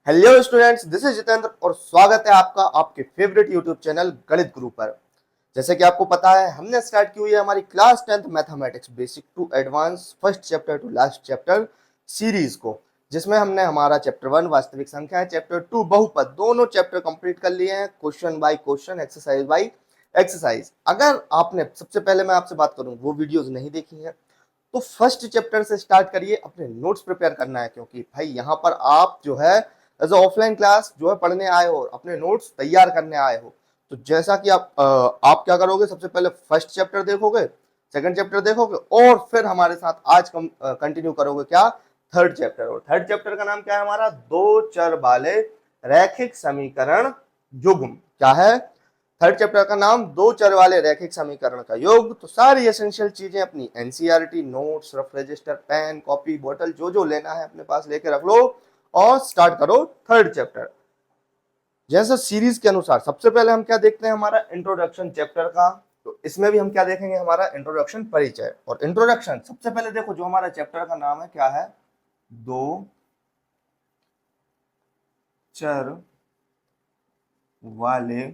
Hello students, this is Jitendra और स्वागत है आपका आपके फेवरेट यूट्यूब चैनल गणित गुरु पर। जैसे कि आपको पता है, हमने स्टार्ट की हुई है हमारी class 10th mathematics basic to advance first chapter to last chapter series को, जिसमें हमने हमारा चैप्टर 1 वास्तविक संख्या है, चैप्टर 2 बहुपद, दोनों चैप्टर कंप्लीट कर लिए हैं, question by question, exercise by exercise. अगर आपने, सबसे पहले मैं आपसे बात करूं, वो वीडियोस नहीं देखी है तो फर्स्ट चैप्टर से स्टार्ट करिए। अपने नोट्स प्रिपेयर करना है, क्योंकि भाई यहाँ पर आप जो है एज ऑफलाइन क्लास जो है पढ़ने आए हो, अपने नोट्स तैयार करने आए हो। तो जैसा कि आप क्या करोगे, सबसे पहले फर्स्ट चैप्टर देखोगे, सेकंड चैप्टर देखोगे और फिर हमारे साथ आज कंटिन्यू करोगे क्या, थर्ड चैप्टर। और थर्ड चैप्टर का नाम क्या है हमारा, दो चर वाले रैखिक समीकरण युग्म। क्या है थर्ड चैप्टर का नाम, दो चर वाले रैखिक समीकरण का योग। तो सारी एसेंशियल चीजें अपनी NCERT notes, rough register, pen, copy, बोतल, जो जो लेना है अपने पास लेके रख लो और स्टार्ट करो थर्ड चैप्टर। जैसा सीरीज के अनुसार सबसे पहले हम क्या देखते हैं, हमारा इंट्रोडक्शन चैप्टर का। तो इसमें भी हम क्या देखेंगे, हमारा इंट्रोडक्शन परिचय। और इंट्रोडक्शन सबसे पहले देखो, जो हमारा चैप्टर का नाम है क्या है, दो चर वाले।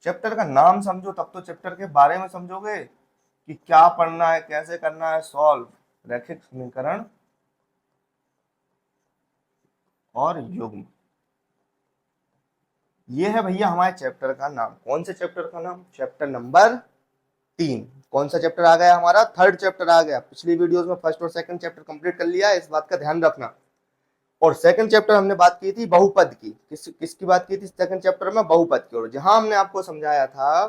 चैप्टर का नाम समझो तब तो चैप्टर के बारे में समझोगे कि क्या पढ़ना है, कैसे करना है सॉल्व, रैखिक समीकरण और युग्म। ये है भैया हमारे चैप्टर का नाम। कौन से चैप्टर का नाम, चैप्टर नंबर 3। कौन सा चैप्टर आ गया हमारा, थर्ड चैप्टर आ गया। पिछली वीडियोस में फर्स्ट और सेकंड चैप्टर कंप्लीट कर लिया है, इस बात का ध्यान रखना। और सेकंड चैप्टर हमने बात की थी बहुपद की। किसकी बात की थी सेकंड चैप्टर में, बहुपद की। और जहां हमने आपको समझाया था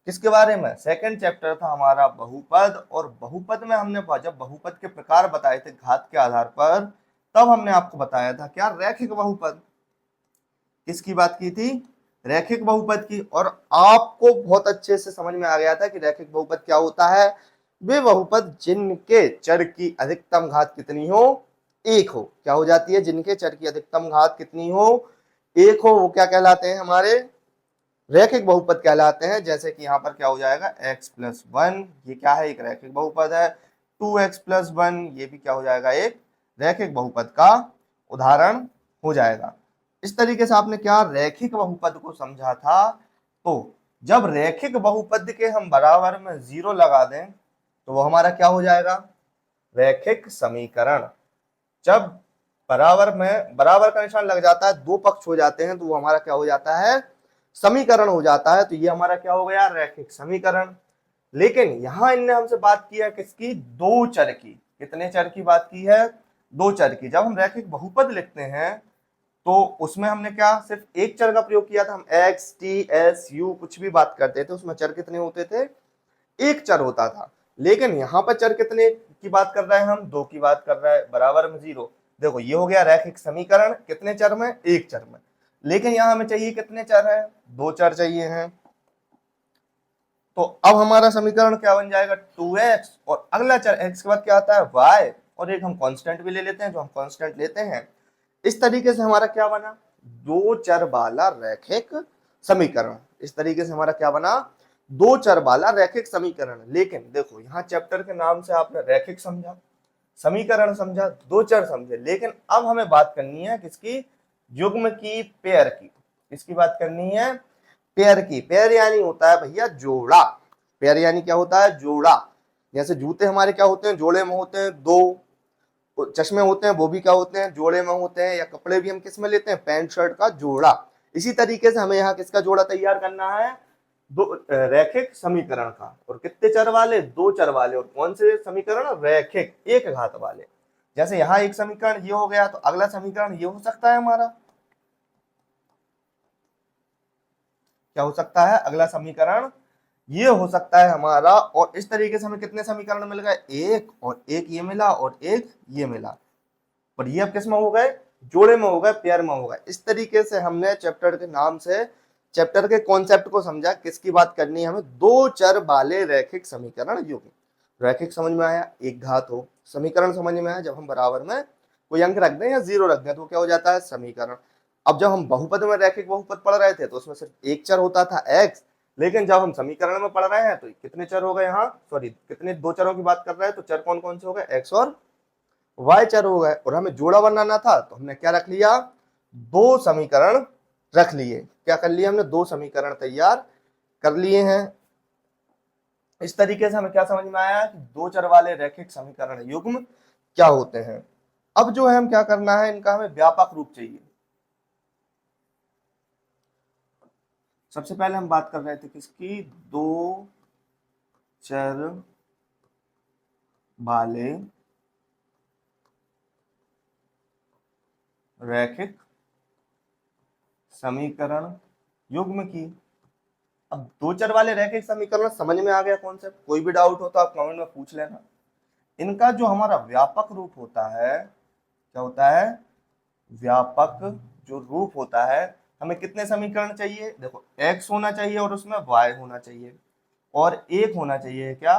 किसके बारे में, सेकंड चैप्टर था हमारा बहुपद। और बहुपद में हमने जब बहुपद के प्रकार बताए थे घात के आधार पर, तब हमने आपको बताया था क्या, रैखिक बहुपद। किसकी बात की थी, रैखिक बहुपद की। और आपको बहुत अच्छे से समझ में आ गया था कि रैखिक बहुपद क्या होता है। वे बहुपद जिनके चर की अधिकतम घात कितनी हो, एक हो। क्या हो जाती है, जिनके चर की अधिकतम घात कितनी हो, एक हो, वो क्या कहलाते हैं, हमारे रैखिक बहुपद कहलाते हैं। जैसे कि यहाँ पर क्या हो जाएगा, x+1, ये क्या है, एक रैखिक बहुपद है। 2x+1, ये भी क्या हो जाएगा, एक रैखिक बहुपद का उदाहरण हो जाएगा। इस तरीके से आपने क्या, रैखिक बहुपद को समझा था। तो जब रैखिक बहुपद के हम बराबर में 0 लगा दें तो वो हमारा क्या हो जाएगा, रैखिक समीकरण। जब बराबर का निशान लग जाता है, दो पक्ष हो जाते हैं, तो वो हमारा क्या हो जाता है, समीकरण हो जाता है। तो ये हमारा क्या हो गया, रैखिक समीकरण। लेकिन यहां इनने हमसे बात की है किसकी, दो चर की। कितने चर की बात की है, दो चर की। जब हम रैखिक बहुपद लिखते हैं तो उसमें हमने क्या, सिर्फ एक चर का प्रयोग किया था। हम एक्स, टी, एस, यू कुछ भी बात करते थे, उसमें चर कितने होते थे, एक चर होता था। लेकिन यहाँ पर चर कितने की बात कर रहे हैं, हम दो की बात कर रहे हैं, बराबर में 0। देखो ये हो गया रैखिक समीकरण, कितने चर में, एक चर में। लेकिन यहाँ हमें चाहिए कितने चर है, दो चर चाहिए हैं। तो अब हमारा समीकरण क्या बन जाएगा, 2x, और अगला चर x के बाद क्या आता है, y, और एक हम कांस्टेंट भी ले लेते हैं, जो हम कांस्टेंट लेते हैं। इस तरीके से हमारा क्या बना, दो चर वाला रैखिक समीकरण। इस तरीके से हमारा क्या बना, दो चर वाला रैखिक समीकरण। लेकिन देखो यहाँ चैप्टर के नाम से आपने रैखिक समझा, समीकरण समझा, दो चर समझे, लेकिन अब हमें बात करनी है किसकी, युग्म की, पेयर की। किसकी बात करनी है, पेयर की। पेयर यानी होता है भैया जोड़ा। पेयर यानी क्या होता है, जोड़ा। जैसे जूते हमारे क्या होते हैं, जोड़े में होते हैं दो। चश्मे होते हैं वो भी क्या होते हैं, जोड़े में होते हैं। या कपड़े भी हम किस में लेते हैं, पैंट शर्ट का जोड़ा। इसी तरीके से हमें यहाँ किसका जोड़ा तैयार करना है, दो रैखिक समीकरण का। और कितने चर वाले, दो चर वाले। और कौन से समीकरण, रैखिक, एक घात वाले। जैसे यहाँ एक समीकरण ये हो गया, तो अगला समीकरण ये हो सकता है हमारा, क्या हो सकता है, अगला समीकरण ये हो सकता है हमारा। और इस तरीके से हमें कितने समीकरण मिल गए, एक, और एक ये मिला, और एक ये मिला। पर ये अब किस में हो गए, जोड़े में हो गए, पेयर में हो गए। इस तरीके से हमने चैप्टर के नाम से चैप्टर के कॉन्सेप्ट को समझा। किसकी बात करनी है हमें, दो चर वाले रैखिक समीकरण युग्म। रैखिक समझ में आया, एक घात हो। समीकरण समझ में आया, जब हम बराबर में कोई अंक रख दें या 0 रख दें तो क्या हो जाता है, समीकरण। अब जब हम बहुपद में रैखिक बहुपद पढ़ रहे थे तो उसमें सिर्फ एक चर होता था, x। लेकिन जब हम समीकरण में पढ़ रहे हैं तो कितने चर हो गए, यहाँ सॉरी कितने, दो चरों की बात कर रहे हैं, तो चर कौन कौन से हो गए, x और y चर हो गए। और हमें जोड़ा बनाना था तो हमने क्या रख लिया, दो समीकरण रख लिए। क्या कर लिए हमने? दो समीकरण तैयार कर लिए हैं। इस तरीके से हमें क्या समझ में आया कि दो चर वाले रैखिक समीकरण युग्म क्या होते हैं। अब जो है हम क्या करना है, इनका हमें व्यापक रूप चाहिए। सबसे पहले हम बात कर रहे थे किसकी? दो चर वाले रैखिक समीकरण युग्म की। अब दो चर वाले रैखिक समीकरण समझ में आ गया कॉन्सेप्ट। कोई भी डाउट हो तो आप कमेंट में पूछ लेना। इनका जो हमारा व्यापक रूप होता है, क्या होता है? व्यापक जो रूप होता है, हमें कितने समीकरण चाहिए? देखो, x होना चाहिए और उसमें y होना चाहिए, और एक होना चाहिए क्या?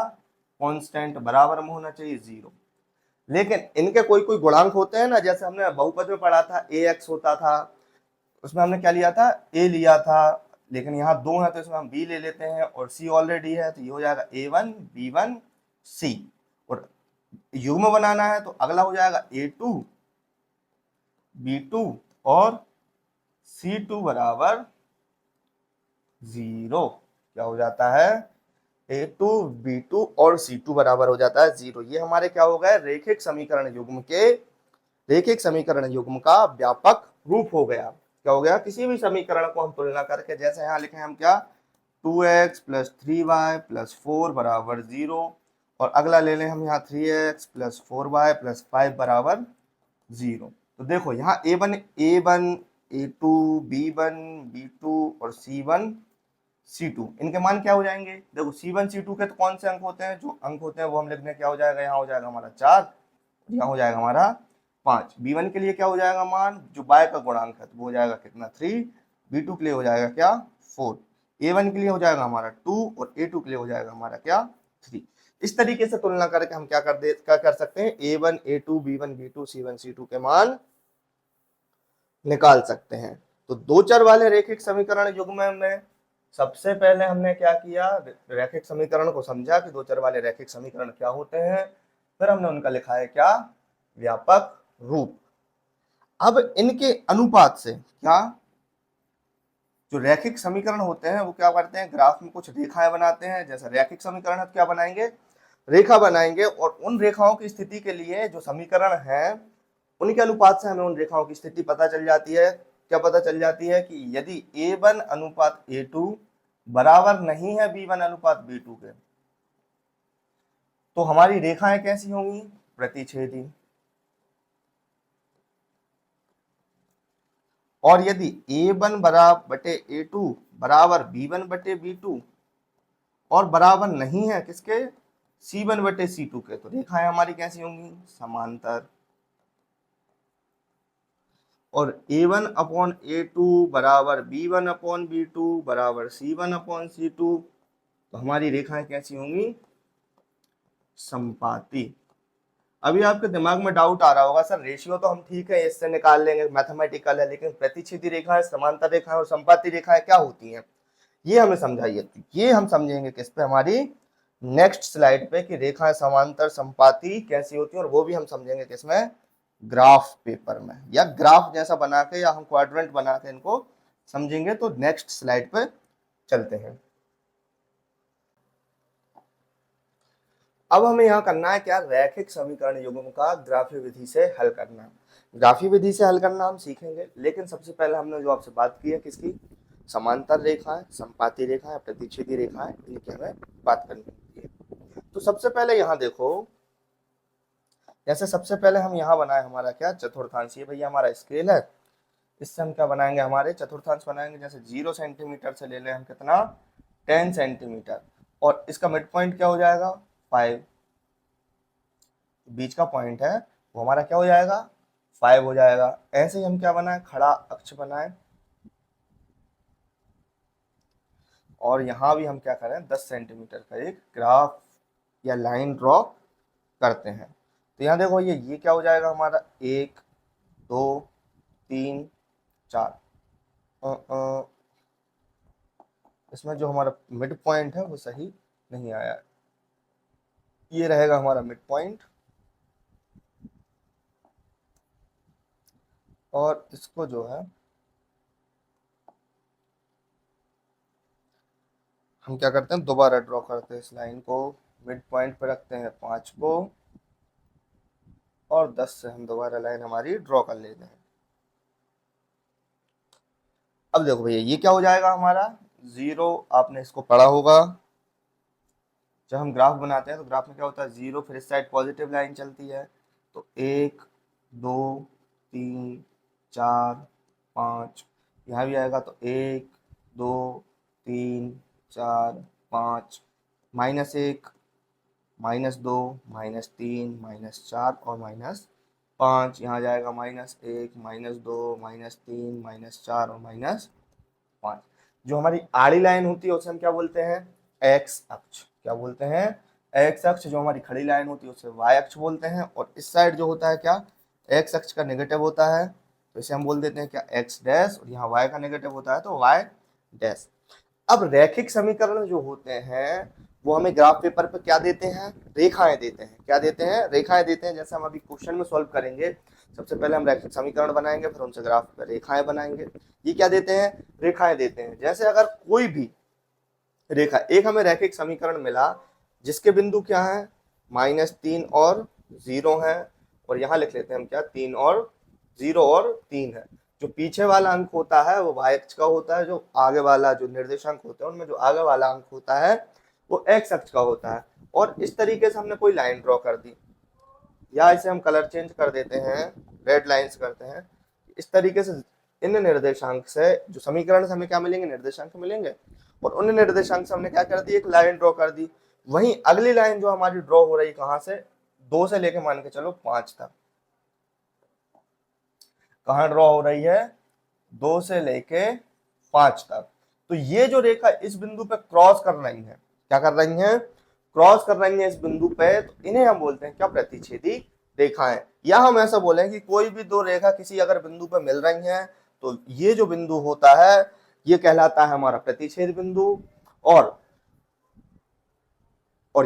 कांस्टेंट, बराबर में होना चाहिए 0। लेकिन इनके कोई कोई गुणांक होते हैं ना, जैसे हमने बहुपद में पढ़ा था ax होता था, उसमें हमने क्या लिया था? a लिया था। लेकिन यहाँ दो है तो इसमें हम b ले लेते हैं, और c ऑलरेडी है तो ये हो जाएगा a1 b1 c। और युग्म बनाना है तो अगला हो जाएगा a2 b2 और c2 बराबर 0। क्या हो जाता है? a2 b2 और c2 बराबर हो जाता है 0। ये हमारे क्या हो गए? रैखिक समीकरण युग्म के, रैखिक समीकरण युग्म का व्यापक रूप हो गया। क्या हो गया? किसी भी समीकरण को हम तुलना करके, जैसे यहाँ लिखे हम क्या? 2x प्लस 3y प्लस 4 बराबर 0, और अगला ले लें हम यहाँ 3x प्लस 4y प्लस 5 बराबर 0। तो देखो यहाँ a1 a2 b1 b2 और c1 c2, इनके मान क्या हो जाएंगे? देखो c1 c2 के तो कौन से अंक होते हैं? जो अंक होते हैं वो हम लिखने, क्या हो जाएगा? यहाँ हो जाएगा हमारा 4, यहाँ हो जाएगा हमारा 5। b1 के लिए क्या हो जाएगा मान? जो y का गुणांक है तो वो हो जाएगा कितना? 3। b2 के लिए हो जाएगा क्या? 4। a1 के लिए हो जाएगा हमारा 2, और a2 के लिए हो जाएगा हमारा क्या? 3। इस तरीके से तुलना करके हम क्या कर सकते हैं? a1 a2 b1 b2 c1 c2 के मान निकाल सकते हैं। तो दो चर वाले रैखिक समीकरण युग्म में सबसे पहले हमने क्या किया? रैखिक समीकरण को समझा कि दो चर वाले रैखिक समीकरण क्या होते हैं, फिर हमने उनका लिखा है क्या? व्यापक रूप। अब इनके अनुपात से क्या, जो रैखिक समीकरण होते हैं वो क्या करते हैं? ग्राफ में कुछ रेखाएं बनाते हैं। जैसे रैखिक समीकरण है तो क्या बनाएंगे? रेखा बनाएंगे, और उन रेखाओं की स्थिति के लिए जो समीकरण है उनके अनुपात से हमें उन रेखाओं की स्थिति पता चल जाती है। क्या पता चल जाती है? कि यदि a1 अनुपात a2 बराबर नहीं है b1 अनुपात b2 के, तो हमारी रेखाएं कैसी होंगी? प्रतिच्छेदी। और यदि a1 बराबर बटे a2 बराबर b1 बटे b2 और बराबर नहीं है किसके? c1 बटे c2 के, तो रेखाएं हमारी कैसी होंगी? समांतर। और a1 अपॉन a2 बराबर b1 अपॉन b2 बराबर c1 अपॉन c2, तो हमारी रेखाएं कैसी होंगी? संपाती। अभी आपके दिमाग में डाउट आ रहा होगा, सर रेशियो तो हम ठीक है इससे निकाल लेंगे, मैथमेटिकल है, लेकिन प्रतिच्छेदी रेखाएं, समांतर रेखाएं और संपाती रेखाएं क्या होती हैं? ये हमें समझाइए। तो ये हम समझेंगे किस पे? हमारी नेक्स्ट स्लाइड पे, कि रेखाएं समांतर संपाती कैसी होती है, और वो भी हम समझेंगे किसमें? ग्राफ पेपर में, या ग्राफ जैसा बना के, या हम क्वाड्रेंट बना के इनको समझेंगे। तो नेक्स्ट स्लाइड पे चलते हैं। अब हमें यहाँ करना है क्या? रैखिक समीकरण युग्म का ग्राफीय विधि से हल करना। ग्राफीय विधि से हल करना हम सीखेंगे, लेकिन सबसे पहले हमने जो आपसे बात की है किसकी? समांतर रेखाएं, संपाती रेखाएं, प्रतिच्छेदी रेखाएं, इनकी हमें बात करनी होती है। तो सबसे पहले यहाँ देखो, जैसे सबसे पहले हम यहाँ बनाए हमारा क्या? चतुर्थांश। ये भैया हमारा स्केल है, इससे हम क्या बनाएंगे? हमारे चतुर्थांश बनाएंगे। जैसे 0 सेंटीमीटर से ले लें हम कितना? 10 सेंटीमीटर, और इसका मिड पॉइंट क्या हो जाएगा? 5। बीच का पॉइंट है वो हमारा क्या हो जाएगा? 5 हो जाएगा। ऐसे ही हम क्या बनाए? खड़ा अक्ष बनाए, और यहाँ भी हम क्या करें? 10 सेंटीमीटर का एक ग्राफ या लाइन ड्रॉ करते हैं। तो यहाँ देखो, ये क्या हो जाएगा हमारा? 1 2 3 4। इसमें जो हमारा मिड पॉइंट है वो सही नहीं आया। ये रहेगा हमारा मिड पॉइंट। और इसको जो है हम क्या करते हैं, दोबारा ड्रॉ करते हैं। इस लाइन को मिड पॉइंट पे रखते हैं 5 को, और 10 से हम दोबारा लाइन हमारी ड्रॉ कर लेते हैं। अब देखो भैया ये क्या हो जाएगा हमारा 0। आपने इसको पढ़ा होगा, जब हम ग्राफ बनाते हैं तो ग्राफ में क्या होता है 0, फिर इस साइड पॉजिटिव लाइन चलती है। तो 1 2 3 4 5, यहाँ भी आएगा तो 1 2 3 4 5, -1 -2 -3 -4 और -5, यहाँ जाएगा -1 -2 -3 -4 और -5। जो हमारी आड़ी लाइन होती है उसे हम क्या बोलते हैं, एक्स अक्ष। क्या बोलते हैं, एक्स अक्ष। जो हमारी खड़ी लाइन होती है उसे वाई अक्ष बोलते हैं। और इस साइड जो होता है क्या, एक्स अक्ष का नेगेटिव होता है तो इसे हम बोल देते हैं क्या, एक्स डैश। और यहाँ वाई का नेगेटिव होता है तो वाई डैश। अब रैखिक समीकरण जो होते हैं वो हमें ग्राफ पेपर पे क्या देते हैं, रेखाएं देते हैं। क्या देते हैं, रेखाएं देते हैं। जैसे हम अभी क्वेश्चन में सॉल्व करेंगे, सबसे पहले हम रैखिक समीकरण बनाएंगे, फिर उनसे ग्राफ पे रेखाएं बनाएंगे। ये क्या देते हैं, रेखाएं देते हैं। जैसे अगर कोई भी रेखा, एक हमें रैखिक समीकरण मिला जिसके बिंदु क्या है, -3 और 0 है, और यहाँ लिख लेते हैं हम क्या, 3 और 0 और 3 है। जो पीछे वाला अंक होता है वो वाई अक्ष का होता है, जो आगे वाला जो निर्देशांक होते हैं उनमें जो आगे वाला अंक होता है वो एक्स अक्ष का होता है। और इस तरीके से हमने कोई लाइन ड्रॉ कर दी, या इसे हम कलर चेंज कर देते हैं, रेड लाइंस करते हैं। इस तरीके से इन निर्देशांक से जो समीकरण से हमें क्या मिलेंगे, निर्देशांक मिलेंगे। और उन निर्देशांक से हमने क्या कर दी, एक लाइन ड्रॉ कर दी। वहीं अगली लाइन जो हमारी ड्रॉ हो रही कहाँ से, 2 से लेके मान के चलो 5 तक। कहाँ ड्रॉ हो रही है, 2 से लेके 5 तक। तो ये जो रेखा इस बिंदु पे क्रॉस कर रही है, क्या कर रही है, क्रॉस कर रही है इस बिंदु पे, तो इन्हें हम बोलते हैं क्या, प्रतिच्छेदी रेखाएं। या हम ऐसा बोलें कि कोई भी दो रेखा किसी अगर बिंदु पे मिल रही हैं तो ये जो बिंदु होता है ये कहलाता है हमारा प्रतिच्छेद बिंदु। और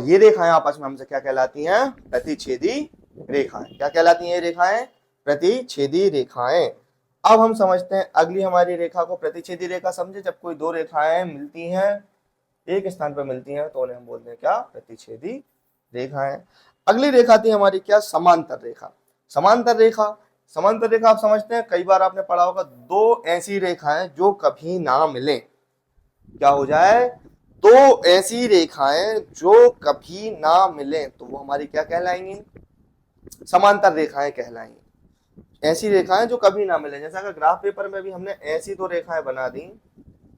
ये रेखाएं आपस में हमसे क्या कहलाती हैं, प्रतिच्छेदी रेखाएं। क्या कहलाती हैं ये रेखाएं, प्रतिच्छेदी रेखाएं। अब हम समझते हैं अगली हमारी रेखा को, प्रतिच्छेदी रेखा समझे, जब कोई दो रेखाएं मिलती हैं, एक स्थान पर मिलती हैं तो उन्हें हम बोलते हैं क्या, प्रतिच्छेदी रेखाएं। अगली रेखा थी हमारी क्या, समांतर रेखा। समांतर रेखा, समांतर रेखा आप समझते हैं, कई बार आपने पढ़ा होगा, दो ऐसी रेखाएं जो कभी ना मिले। क्या हो जाए, दो ऐसी रेखाएं जो कभी ना मिले तो वो हमारी क्या कहलाएंगी, समांतर रेखाएं कहलाएंगी। ऐसी रेखाएं जो कभी ना मिले, जैसे अगर ग्राफ पेपर में भी हमने ऐसी दो रेखाएं बना दी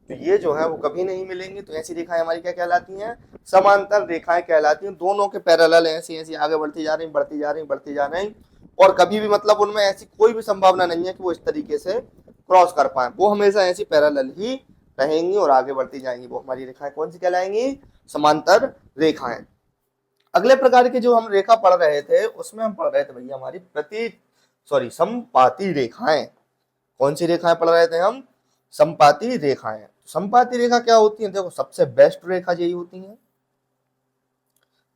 तो ये जो है वो कभी नहीं मिलेंगी, तो ऐसी रेखाएं हमारी क्या कहलाती हैं, समांतर रेखाएं कहलाती हैं। दोनों के पैरेलल ऐसी ऐसी आगे बढ़ती जा रही, बढ़ती जा रही, बढ़ती जा रही, और कभी भी मतलब उनमें ऐसी कोई भी संभावना नहीं है कि वो इस तरीके से क्रॉस कर पाए। वो हमेशा ऐसी पैरेलल ही रहेंगी और आगे बढ़ती जाएंगी। वो हमारी रेखाएं कौन सी कहलाएंगी, समांतर रेखाएं। अगले प्रकार की जो हम रेखा पढ़ रहे थे उसमें हम पढ़ रहे थे भैया हमारी समपाती रेखाएं। कौन सी रेखाएं पढ़ रहे थे हम, समपाती रेखाएं। समपाती रेखा क्या होती है, देखो सबसे बेस्ट रेखा यही होती है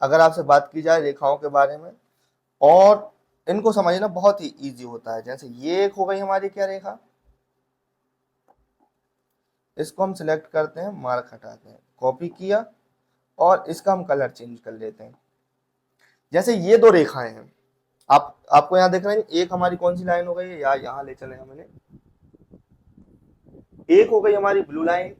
अगर आपसे बात की जाए रेखाओं के बारे में, और इनको समझना बहुत ही इजी होता है। जैसे ये एक हो गई हमारी क्या रेखा, इसको हम सिलेक्ट करते हैं, मार्क हटाते हैं, कॉपी किया और इसका हम कलर चेंज कर लेते हैं। जैसे ये दो रेखाएं हैं, आपको यहाँ देख रहे हैं, एक हमारी कौन सी लाइन हो गई है, या यहाँ ले चले हमने, एक हो गई हमारी ब्लू लाइन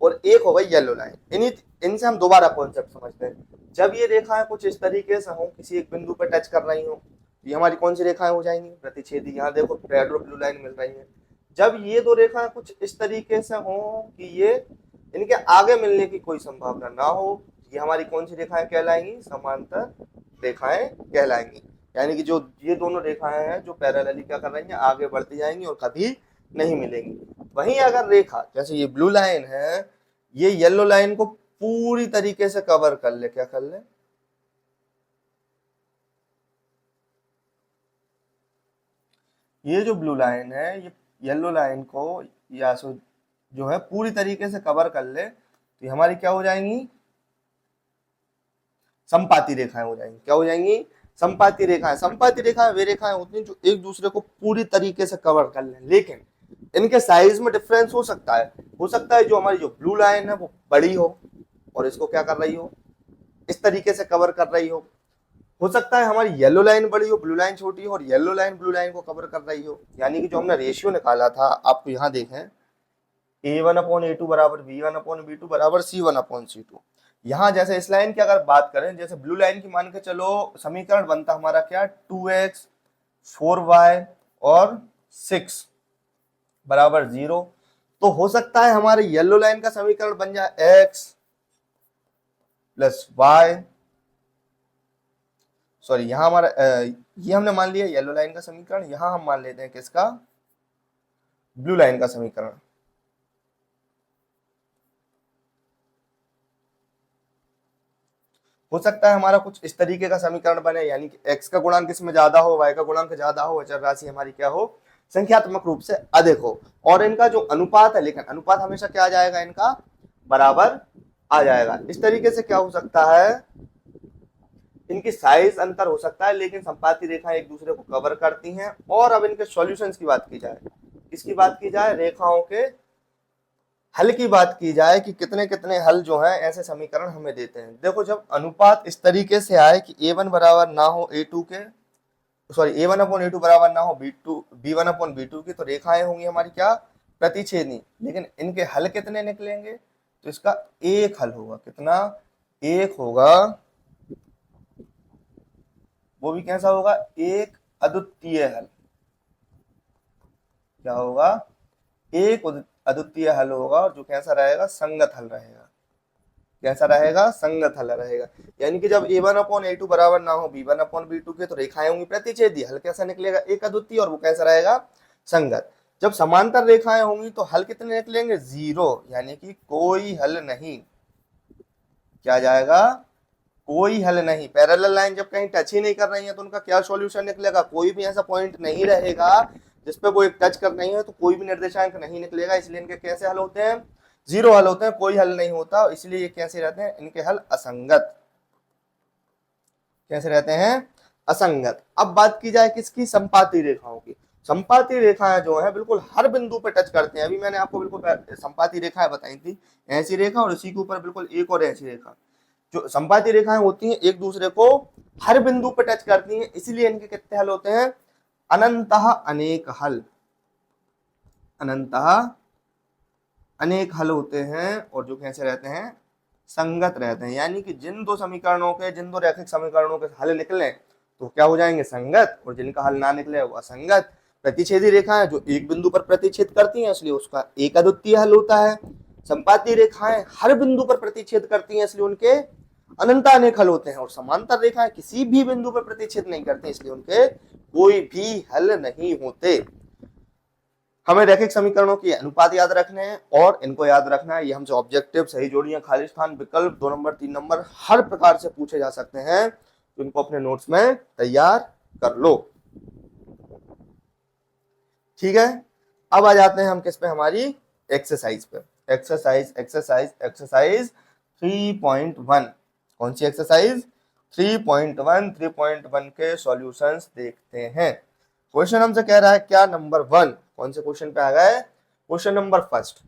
और एक हो गई येलो लाइन। इनसे हम दोबारा कॉन्सेप्ट समझते हैं। जब ये रेखाएं कुछ इस तरीके से हो, किसी एक बिंदु पर टच कर रही हो, ये हमारी कौन सी रेखाएं हो जाएंगी, प्रतिच्छेदी। यहाँ देखो रेड और ब्लू लाइन मिल रही है। जब ये दो रेखाएं कुछ इस तरीके से हो कि ये इनके आगे मिलने की कोई संभावना ना हो, ये हमारी कौन सी रेखाएं कहलाएंगी, समांतर रेखाएं कहलाएंगी। यानी कि जो ये दोनों रेखाएं हैं जो पैरेलली क्या कर रही हैं, आगे बढ़ती जाएंगी और कभी नहीं मिलेंगी। वहीं अगर रेखा जैसे ये ब्लू लाइन है, ये येलो लाइन को पूरी तरीके से कवर कर ले, क्या कर ले, ये जो ब्लू लाइन है ये येलो लाइन को या सो जो है पूरी तरीके से कवर कर ले, तो ये हमारी क्या हो जाएंगी, समपाती रेखाएं हो जाएंगी। क्या हो जाएंगी, संपाती रेखाएं वे रेखाएं होती हैं जो एक दूसरे को पूरी तरीके से कवर कर लें, लेकिन इनके साइज में डिफरेंस हो सकता है जो हमारी जो ब्लू लाइन है वो बड़ी हो और इसको क्या कर रही हो, इस तरीके से कवर कर रही हो सकता है हमारी येलो लाइन बड़ी हो, ब्लू लाइन छोटी हो, और येलो लाइन ब्लू लाइन को कवर कर रही हो। यानी कि जो हमने रेशियो निकाला था, आपको यहाँ देखें A1/A2 बराबर B1/B2 बराबर C1/C2। यहाँ जैसे इस लाइन की अगर बात करें, जैसे ब्लू लाइन की मान के चलो समीकरण बनता हमारा क्या, 2x 4y और 6 बराबर 0। तो हो सकता है हमारे येलो लाइन का समीकरण बन जाए x प्लस वाई, सॉरी यहाँ हमारा ये हमने मान लिया येलो लाइन का समीकरण, यहां हम मान लेते हैं किसका, ब्लू लाइन का समीकरण। हो सकता है हमारा कुछ इस तरीके का समीकरण बने, यानी कि x का गुणांक इसमें ज्यादा हो, y का गुणांक ज्यादा हो, अचर राशि हमारी क्या हो, संख्यात्मक रूप से अधिक हो, और इनका जो अनुपात है, लेकिन अनुपात हमेशा क्या आ जाएगा, इनका बराबर आ जाएगा। इस तरीके से क्या हो सकता है, इनकी साइज अंतर हो सकता है, लेकिन संपाती रेखाएं एक दूसरे को कवर करती हैं। और अब इनके सॉल्यूशंस की बात की जाए, किसकी बात की जाए, रेखाओं के हल की बात की जाए कि कितने कितने हल जो हैं ऐसे समीकरण हमें देते हैं। देखो जब अनुपात इस तरीके से आए कि A1 बराबर ना हो A2 के, सॉरी A1/A2 बराबर ना हो B1/B2 की, तो रेखाएं होंगी हमारी क्या, प्रतिच्छेदी। लेकिन इनके हल कितने निकलेंगे, तो इसका एक हल होगा, कितना, एक होगा, वो भी कैसा होगा, एक अद्वितीय हल। क्या होगा, एक अद्वितीय हल होगा, और जो कैसा रहेगा, संगत हल रहेगा। कैसा रहेगा, संगत हल रहेगा। यानी कि जब A1/A2 बराबर ना हो B1/B2 के, तो रेखाएं होंगी प्रतिच्छेदी, हल कैसा निकलेगा, एक अद्वितीय, और वो कैसा रहेगा, संगत। जब समांतर रेखाएं होंगी तो हल कितने निकलेंगे, 0, यानी कि कोई हल नहीं। क्या जाएगा, कोई हल नहीं। पैरेलल लाइन जब कहीं टच ही नहीं कर रही है तो उनका क्या सॉल्यूशन निकलेगा, कोई भी ऐसा पॉइंट नहीं रहेगा जिसपे वो एक टच कर रही है, तो कोई भी निर्देशांक नहीं निकलेगा। इसलिए इनके कैसे हल होते हैं, 0 हल होते हैं, कोई हल नहीं होता। इसलिए ये कैसे रहते हैं, इनके हल असंगत। कैसे रहते हैं, असंगत। अब बात की जाए किसकी, संपाती रेखाओं की। संपाती रेखाएं जो है बिल्कुल हर बिंदु पे टच करते हैं। अभी मैंने आपको बिल्कुल संपाती रेखाएं बताई थी, ऐसी रेखा, और इसी के ऊपर बिल्कुल एक और ऐसी रेखा। जो संपाती रेखाएं होती हैं एक दूसरे को हर बिंदु पर टच करती हैं, इसलिए इनके कितने हल होते हैं, अनंतः अनेक हल। अनंतः अनेक हल होते हैं, और जो कैसे रहते हैं, संगत रहते हैं। यानी कि जिन दो समीकरणों के, जिन दो रैखिक समीकरणों के हल निकले तो क्या हो जाएंगे, संगत, और जिनका हल ना निकले वो असंगत। प्रतिच्छेदी रेखाएं जो एक बिंदु पर प्रतिच्छेद करती हैं, इसलिए उसका एक अद्वितीय हल होता है। संपाती रेखाएं हर बिंदु पर प्रतिच्छेद करती हैं, इसलिए उनके अनंत अनेक हल होते हैं। और समांतर रेखाएं किसी भी बिंदु पर प्रतिच्छेद नहीं करती, इसलिए उनके कोई भी हल नहीं होते। हमें रैखिक समीकरणों की अनुपात याद रखने हैं, और इनको याद रखना है, ये हमसे ऑब्जेक्टिव, सही जोड़ियां, खाली स्थान, विकल्प, 2 नंबर 3 नंबर हर प्रकार से पूछे जा सकते हैं। तो इनको अपने नोट्स में तैयार कर लो। ठीक है, अब आ जाते हैं हम किस पे, हमारी एक्सरसाइज पे। एक्सरसाइज 3.1। कौन सी एक्सरसाइज, 3.1 के सॉल्यूशंस देखते हैं। क्वेश्चन हमसे कह रहा है क्या, नंबर 1। कौन से क्वेश्चन पे आ गए, क्वेश्चन नंबर 1।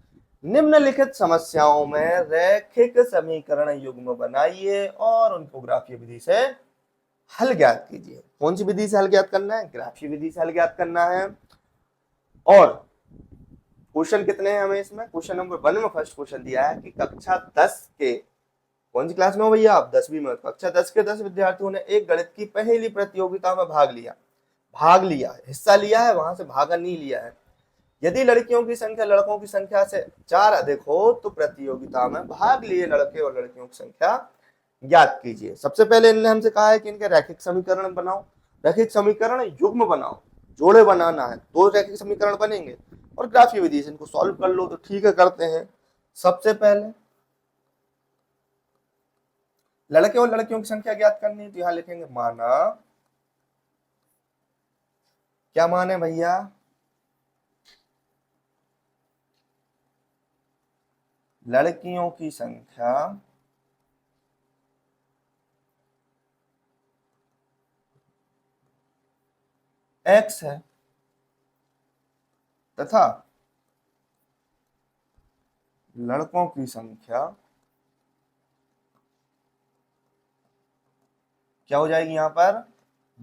निम्नलिखित समस्याओं में रैखिक समीकरण युग्म बनाइए और उनको ग्राफीय विधि से हल ज्ञात कीजिए। कौन सी विधि से हल ज्ञात करना है, ग्राफीय विधि से हल ज्ञात करना है। और क्वेश्चन कितने हैं हमें इसमें, क्वेश्चन नंबर 1 में फर्स्ट क्वेश्चन दिया है कि कक्षा 10 के, कौन सी क्लास में हो भैया आप, 10वीं में। कक्षा 10 के 10 विद्यार्थियों ने एक गणित की पहली प्रतियोगिता में भाग लिया, हिस्सा लिया है, वहां से भागा नहीं लिया है। यदि लड़कियों की संख्या लड़कों की संख्या से 4 अधिक हो तो प्रतियोगिता में भाग लिए लड़के और लड़कियों की संख्या ज्ञात कीजिए। सबसे पहले इन्होंने हमसे कहा है कि इनके रैखिक समीकरण बनाओ, रैखिक समीकरण युग्म बनाओ, जोड़े बनाना है, दो रैखिक समीकरण बनेंगे, और ग्राफीय विधि से इनको सॉल्व कर लो। तो ठीक है, करते हैं। सबसे पहले लड़के और लड़कियों की संख्या ज्ञात करनी है, तो यहां लिखेंगे माना। क्या मान है भैया, लड़कियों की संख्या x है तथा लड़कों की संख्या क्या हो जाएगी यहाँ पर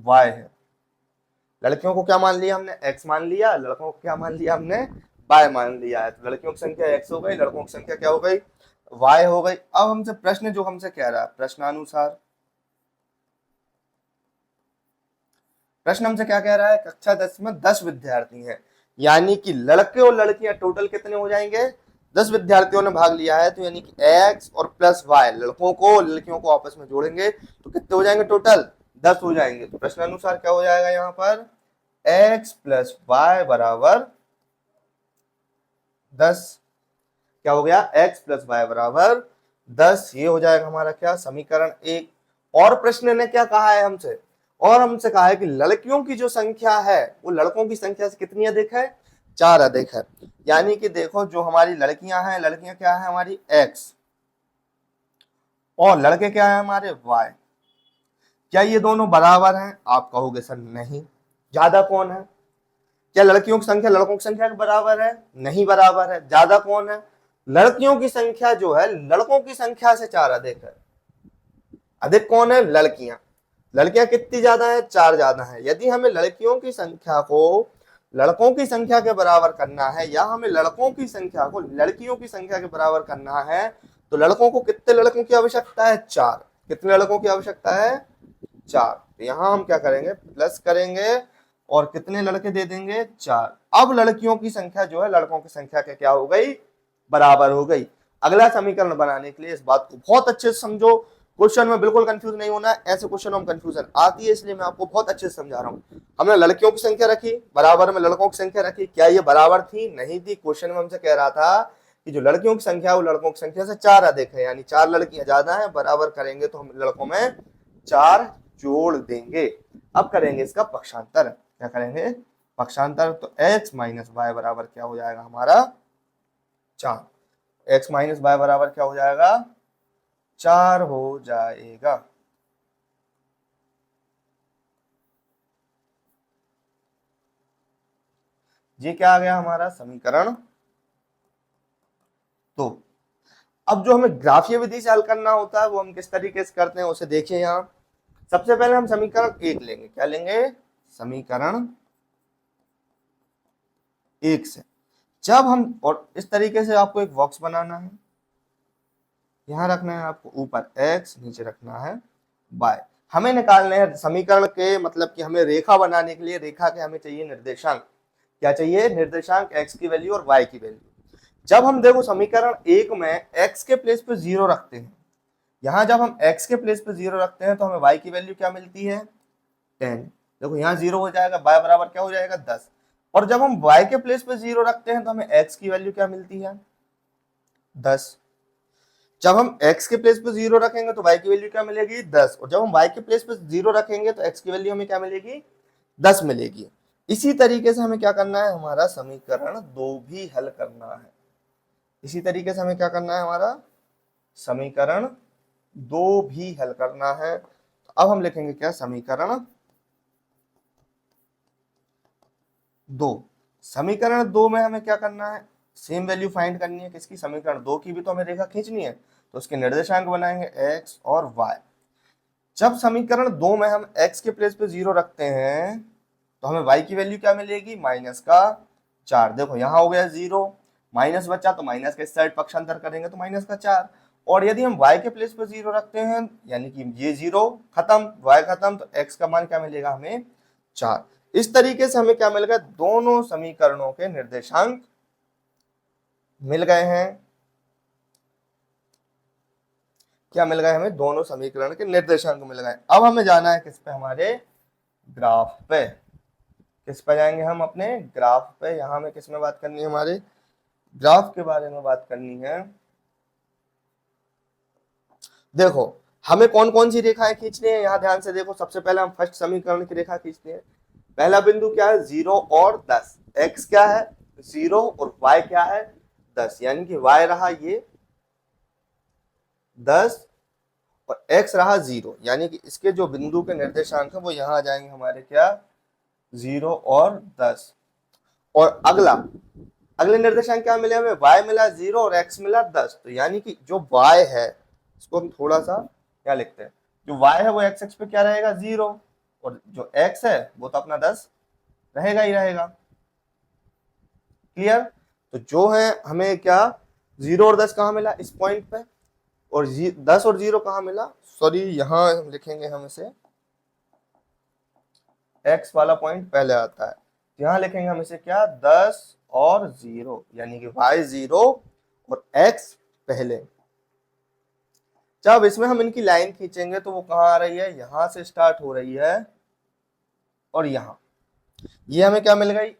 y है। लड़कियों को क्या मान लिया हमने x मान लिया, लड़कों को क्या मान लिया हमने y मान लिया है। तो लड़कियों की संख्या x हो गई, लड़कों की संख्या क्या हो गई y हो गई। अब हमसे प्रश्न जो हमसे कह रहा है प्रश्नानुसार, प्रश्न हमसे क्या कह रहा है, कक्षा 10 में 10 विद्यार्थी हैं, यानी कि लड़के और लड़कियां टोटल कितने हो जाएंगे, 10 विद्यार्थियों ने भाग लिया है, तो यानी कि x और प्लस y, लड़कों को लड़कियों को आपस में जोड़ेंगे तो कितने हो जाएंगे, टोटल 10 हो जाएंगे। तो प्रश्न अनुसार क्या हो जाएगा यहाँ पर x प्लस वाई बराबर 10। क्या हो गया, x प्लस वाई बराबर 10, ये हो जाएगा हमारा क्या समीकरण 1। और प्रश्न ने क्या कहा है हमसे, और हमसे कहा है कि लड़कियों की जो संख्या है वो लड़कों की संख्या से कितनी अधिक है, 4 अधिक है। यानी कि देखो जो हमारी लड़कियां हैं, लड़कियां क्या है हमारी x और लड़के क्या है हमारे y, क्या ये दोनों बराबर हैं, आप कहोगे सर नहीं, ज्यादा कौन है, क्या लड़कियों की संख्या लड़कों की संख्या के बराबर है, नहीं बराबर है। ज्यादा कौन है, लड़कियों की संख्या जो है लड़कों की संख्या से 4 अधिक है। अधिक कौन है, लड़कियां। लड़कियां कितनी ज्यादा है, 4 ज्यादा है। यदि हमें लड़कियों की संख्या को लड़कों की संख्या के बराबर करना है या हमें लड़कों की संख्या को लड़कियों की संख्या के बराबर करना है तो लड़कों को कितने लड़कों की आवश्यकता है, 4। कितने लड़कों की आवश्यकता है, 4। तो यहां हम क्या करेंगे, प्लस करेंगे और कितने लड़के दे देंगे, 4। अब लड़कियों की संख्या जो है लड़कों की संख्या के क्या हो गई, बराबर हो गई। अगला समीकरण बनाने के लिए इस बात को बहुत अच्छे से समझो, क्वेश्चन में बिल्कुल कंफ्यूज नहीं होना है। ऐसे क्वेश्चन में कंफ्यूजन आती है, इसलिए मैं आपको बहुत अच्छे से समझा रहा हूँ। हमने लड़कियों की संख्या रखी, बराबर में लड़कों की संख्या रखी, क्या ये बराबर थी, नहीं थी। क्वेश्चन में हमसे कह रहा था कि जो लड़कियों की संख्या है वो लड़कों की संख्या से 4 अधिक है, यानी 4 लड़कियां ज्यादा है। बराबर करेंगे तो हम लड़कों में 4 जोड़ देंगे। अब करेंगे इसका पक्षांतर, क्या करेंगे, पक्षांतर। तो x माइनस वाई बराबर क्या हो जाएगा हमारा 4, x माइनस वाई बराबर क्या हो जाएगा 4 हो जाएगा। ये क्या आ गया हमारा समीकरण। तो अब जो हमें ग्राफीय विधि से हल करना होता है वो हम किस तरीके से करते हैं उसे देखिए। यहाँ सबसे पहले हम समीकरण 1 लेंगे, क्या लेंगे, समीकरण 1 से जब हम, और इस तरीके से आपको एक बॉक्स बनाना है, यहां रखना है आपको ऊपर x, नीचे रखना है y। हमें निकालने हैं समीकरण के, मतलब कि हमें रेखा बनाने के लिए रेखा के हमें चाहिए निर्देशांक, क्या चाहिए, निर्देशांक x की वैल्यू और y की वैल्यू। जब हम देखो समीकरण 1 में x के प्लेस पे 0 रखते हैं, यहां जब हम x के प्लेस पे 0 रखते हैं तो हमें y की वैल्यू क्या मिलती है 10। देखो यहाँ 0 हो जाएगा, y बराबर क्या हो जाएगा 10। और जब हम y के प्लेस पे 0 रखते हैं तो हमें x की वैल्यू क्या मिलती है 10। जब हम x के प्लेस पे 0 रखेंगे तो y की वैल्यू क्या मिलेगी 10, और जब हम y के प्लेस पे 0 रखेंगे तो x की वैल्यू हमें क्या मिलेगी 10 मिलेगी। इसी तरीके से हमें क्या करना है, हमारा समीकरण 2 भी हल करना है। इसी तरीके से हमें क्या करना है, हमारा समीकरण 2 भी हल करना है। तो अब हम लिखेंगे क्या, समीकरण 2। समीकरण 2 में हमें क्या करना है, सेम वैल्यू फाइंड करनी है, किसकी, समीकरण 2 की भी तो हमें रेखा खींचनी है, तो उसके निर्देशांक बनाएंगे x और y। जब समीकरण 2 में हम x के प्लेस पे 0 रखते हैं तो हमें y की वैल्यू क्या मिलेगी माइनस का 4। देखो यहाँ हो गया 0, माइनस बचा तो माइनस के साइड पक्षांतर करेंगे तो माइनस का 4। और यदि हम y के प्लेस पे 0 रखते हैं यानी कि ये 0 खत्म, y खत्म, तो x का मान क्या मिलेगा हमें 4। इस तरीके से हमें क्या मिल गया, दोनों समीकरणों के निर्देशांक मिल गए हैं। क्या मिल गए हमें, दोनों समीकरण के निर्देशांक मिल गए। अब हमें जाना है किस पे, हमारे ग्राफ पे। किस पे जाएंगे हम, अपने ग्राफ पे। यहां हमें किस में बात करनी है, हमारे ग्राफ के बारे में बात करनी है। देखो हमें कौन कौन सी रेखाएं खींचनी है, यहाँ ध्यान से देखो। सबसे पहले हम फर्स्ट समीकरण की रेखा खींचते हैं। पहला बिंदु क्या है 0 और 10, x क्या है 0 और y क्या है 10, यानी कि y रहा ये 10 और x रहा 0, यानी कि इसके जो बिंदु के निर्देशांक है वो यहाँ आ जाएंगे हमारे क्या 0 और 10। और अगले निर्देशांक क्या मिले हमें, y मिला 0 और x मिला 10। तो यानी कि जो y है इसको हम थोड़ा सा क्या लिखते हैं, जो y है वो x एक्स पे क्या रहेगा 0, और जो x है वो तो अपना 10 रहेगा ही रहेगा। क्लियर। तो जो है हमें क्या 0 और 10 कहाँ मिला इस पॉइंट पे, और 10 और 0 कहाँ मिला, सॉरी यहाँ हम लिखेंगे, हम इसे x वाला पॉइंट पहले आता है, यहाँ लिखेंगे हम इसे क्या 10 और 0, यानी कि y 0 और x पहले। जब इसमें हम इनकी लाइन खींचेंगे तो वो कहाँ आ रही है, यहां से स्टार्ट हो रही है और यहां, ये हमें क्या मिल गई,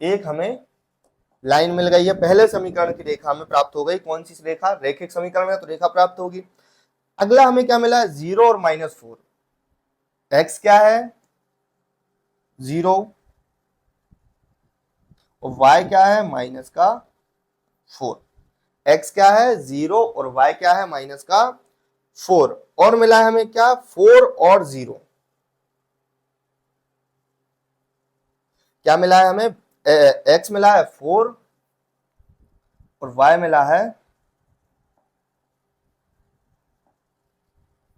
एक हमें लाइन मिल गई है, पहले समीकरण की रेखा हमें प्राप्त हो गई। कौन सी रेखा, रेखिक समीकरण है तो रेखा प्राप्त होगी। अगला हमें क्या मिला, 0 और -4। x क्या है 0 और y क्या है -4। x क्या है 0 और y क्या है -4, और मिला है हमें क्या 4 और 0। क्या मिला है हमें, x मिला है 4 और y मिला है,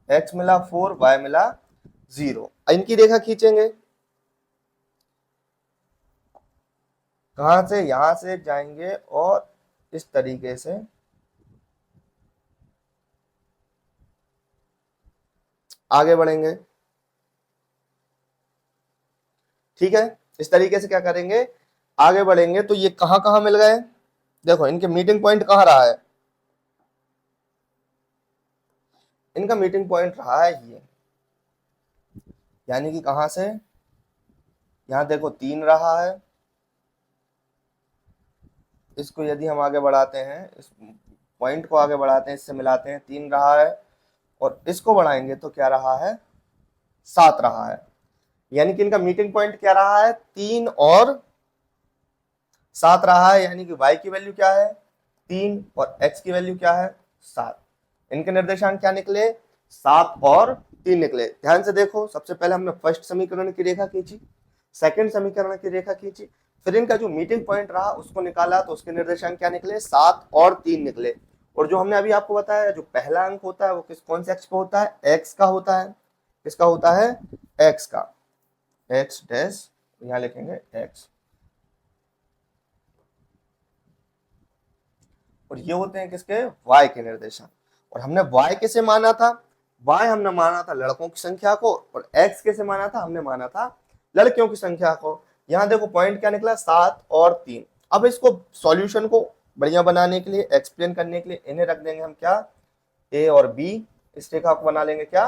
x मिला 4 y मिला 0। इनकी रेखा खींचेंगे, कहां से, यहां से जाएंगे और इस तरीके से आगे बढ़ेंगे। ठीक है, इस तरीके से क्या करेंगे, आगे बढ़ेंगे। तो ये कहां कहां मिल गए, देखो इनके मीटिंग पॉइंट कहां रहा है, इनका मीटिंग पॉइंट रहा है ये, यानी कि कहां से, यहां देखो 3 रहा है, इसको यदि हम आगे बढ़ाते हैं, इस पॉइंट को आगे बढ़ाते हैं, इससे मिलाते हैं, 3 रहा है, और इसको बढ़ाएंगे तो क्या रहा है 7 रहा है। यानी कि इनका मीटिंग पॉइंट क्या रहा है 3 और 7 रहा है, यानी कि y की वैल्यू क्या है 3 और x की वैल्यू क्या है 7। इनके निर्देशांक क्या निकले 7 और 3 निकले। ध्यान से देखो, सबसे पहले हमने फर्स्ट समीकरण की रेखा खींची, सेकंड समीकरण की रेखा खींची, फिर इनका जो मीटिंग पॉइंट रहा उसको निकाला, तो उसके निर्देशांक क्या निकले 7 और 3 निकले। और जो हमने अभी आपको बताया, जो पहला अंक होता है वो कौन से अक्ष पे होता है, x का होता है। किसका होता है, x का, x डैश, यहाँ लिखेंगे x, और ये होते हैं किसके, y के निर्देशांक। और हमने y किसे माना था, y हमने माना था लड़कों की संख्या को, और x किसे माना था, हमने माना था लड़कियों की संख्या को। यहाँ देखो पॉइंट क्या निकला 7 और 3। अब इसको सॉल्यूशन को बढ़िया बनाने के लिए, एक्सप्लेन करने के लिए इन्हें रख देंगे हम क्या, a और b। इस रेखा को बना लेंगे क्या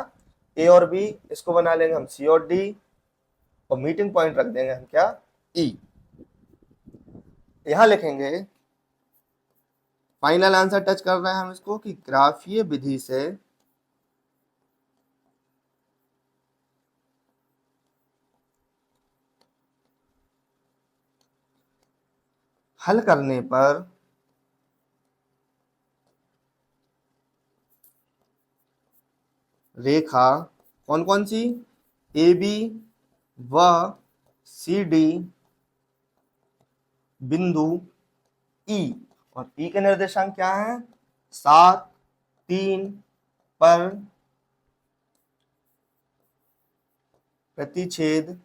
a और b, इसको बना लेंगे हम c और d, और मीटिंग पॉइंट रख देंगे हम क्या e। यहां लिखेंगे, फाइनल आंसर टच कर रहे हैं हम इसको कि ग्राफीय विधि से हल करने पर रेखा कौन कौन सी, ए बी व सी डी बिंदु ई, और ई के निर्देशांक क्या है 7 3 पर प्रतिच्छेद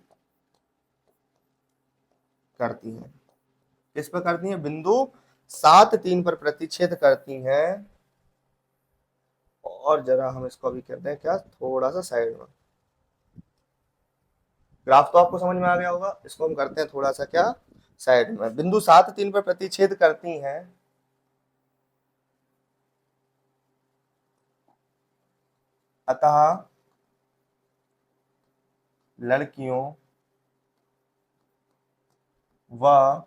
करती हैं। किस पर करती हैं, बिंदु 7 3 पर प्रतिच्छेद करती हैं। और जरा हम इसको अभी करते हैं क्या, थोड़ा सा साइड में, ग्राफ तो आपको समझ में आ गया होगा, इसको हम करते हैं थोड़ा सा क्या साइड में। बिंदु 7 3 पर प्रतिच्छेद करती हैं, अतः लड़कियों व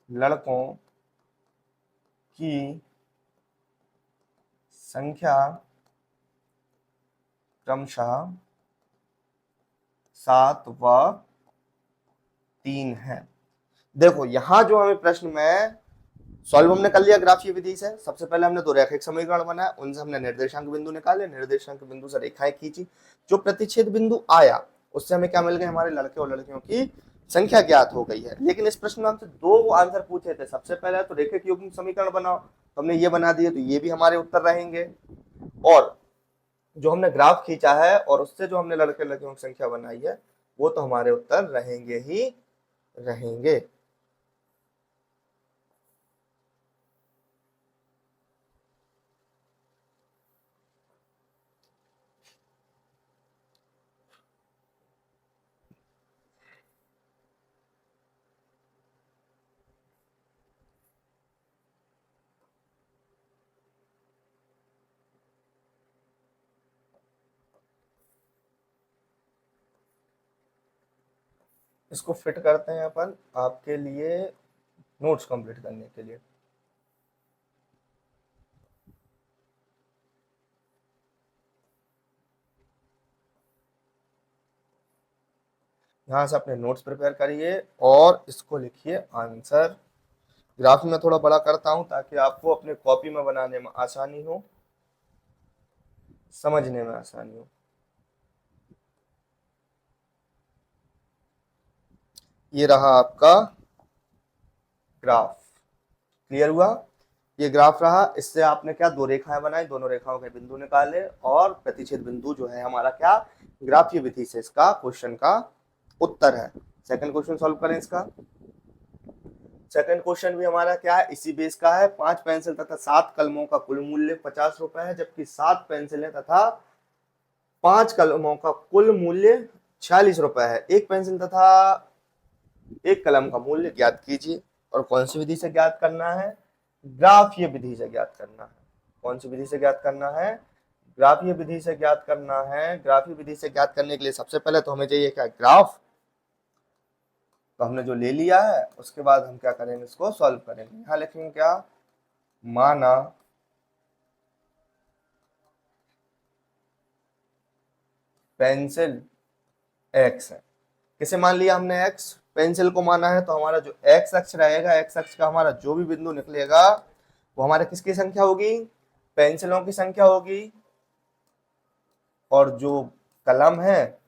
लड़कों की संख्या क्रमशः 7 व 3 है। देखो यहां जो हमें प्रश्न में सॉल्व हमने कर लिया ग्राफीय विधि से। सबसे पहले हमने दो रैखिक समीकरण बनाए, उनसे हमने निर्देशांक बिंदु निकाले, निर्देशांक बिंदु से रेखाएं खींची, जो प्रतिच्छेद बिंदु आया उससे हमें क्या मिल गए, हमारे लड़के और लड़कियों की संख्या ज्ञात हो गई है। लेकिन इस प्रश्न में हमसे दो आंसर पूछे थे। सबसे पहले तो रेखिक युग्म समीकरण बनाओ, तो हमने ये बना दिए, तो ये भी हमारे उत्तर रहेंगे। और जो हमने ग्राफ खींचा है और उससे जो हमने लड़के लड़कियों की संख्या बनाई है वो तो हमारे उत्तर रहेंगे ही रहेंगे। इसको फिट करते हैं अपन आपके लिए नोट्स कंप्लीट करने के लिए। यहाँ से अपने नोट्स प्रिपेयर करिए और इसको लिखिए आंसर। ग्राफ में थोड़ा बड़ा करता हूं ताकि आपको अपने कॉपी में बनाने में आसानी हो, समझने में आसानी हो। ये रहा आपका ग्राफ, क्लियर हुआ? ये ग्राफ रहा। इससे आपने क्या, दो रेखाएं बनाई, दोनों रेखाओं के बिंदु निकाले और प्रतिच्छेद बिंदु जो है हमारा क्या, ग्राफीय विधि से इसका क्वेश्चन का उत्तर है। सेकंड क्वेश्चन सॉल्व करें इसका। सेकंड क्वेश्चन भी हमारा क्या है, इसी बेस का है। 5 पेंसिल तथा 7 कलमों का कुल मूल्य 50 रुपए है, जबकि 7 पेंसिलें तथा 5 कलमों का कुल मूल्य 46 रुपए है। एक पेंसिल तथा एक कलम का मूल्य ज्ञात कीजिए। और कौन सी विधि से ज्ञात करना है, ग्राफीय विधि से ज्ञात करना है। कौन सी विधि से ज्ञात करना है, ग्राफीय विधि से ज्ञात करना है। ग्राफीय विधि से ज्ञात करने के लिए सबसे पहले तो हमें चाहिए क्या, ग्राफ। तो हमने जो ले लिया है उसके बाद हम क्या करेंगे, इसको सॉल्व करेंगे। यहां लिखेंगे क्या, माना पेंसिल एक्स है। किसे मान लिया हमने, एक्स, पेंसिल को माना है। तो हमारा जो एक्स अक्ष रहेगा, एक्स अक्ष का हमारा जो भी बिंदु निकलेगा वो हमारे किसकी संख्या होगी, पेंसिलों की संख्या होगी। और जो कलम है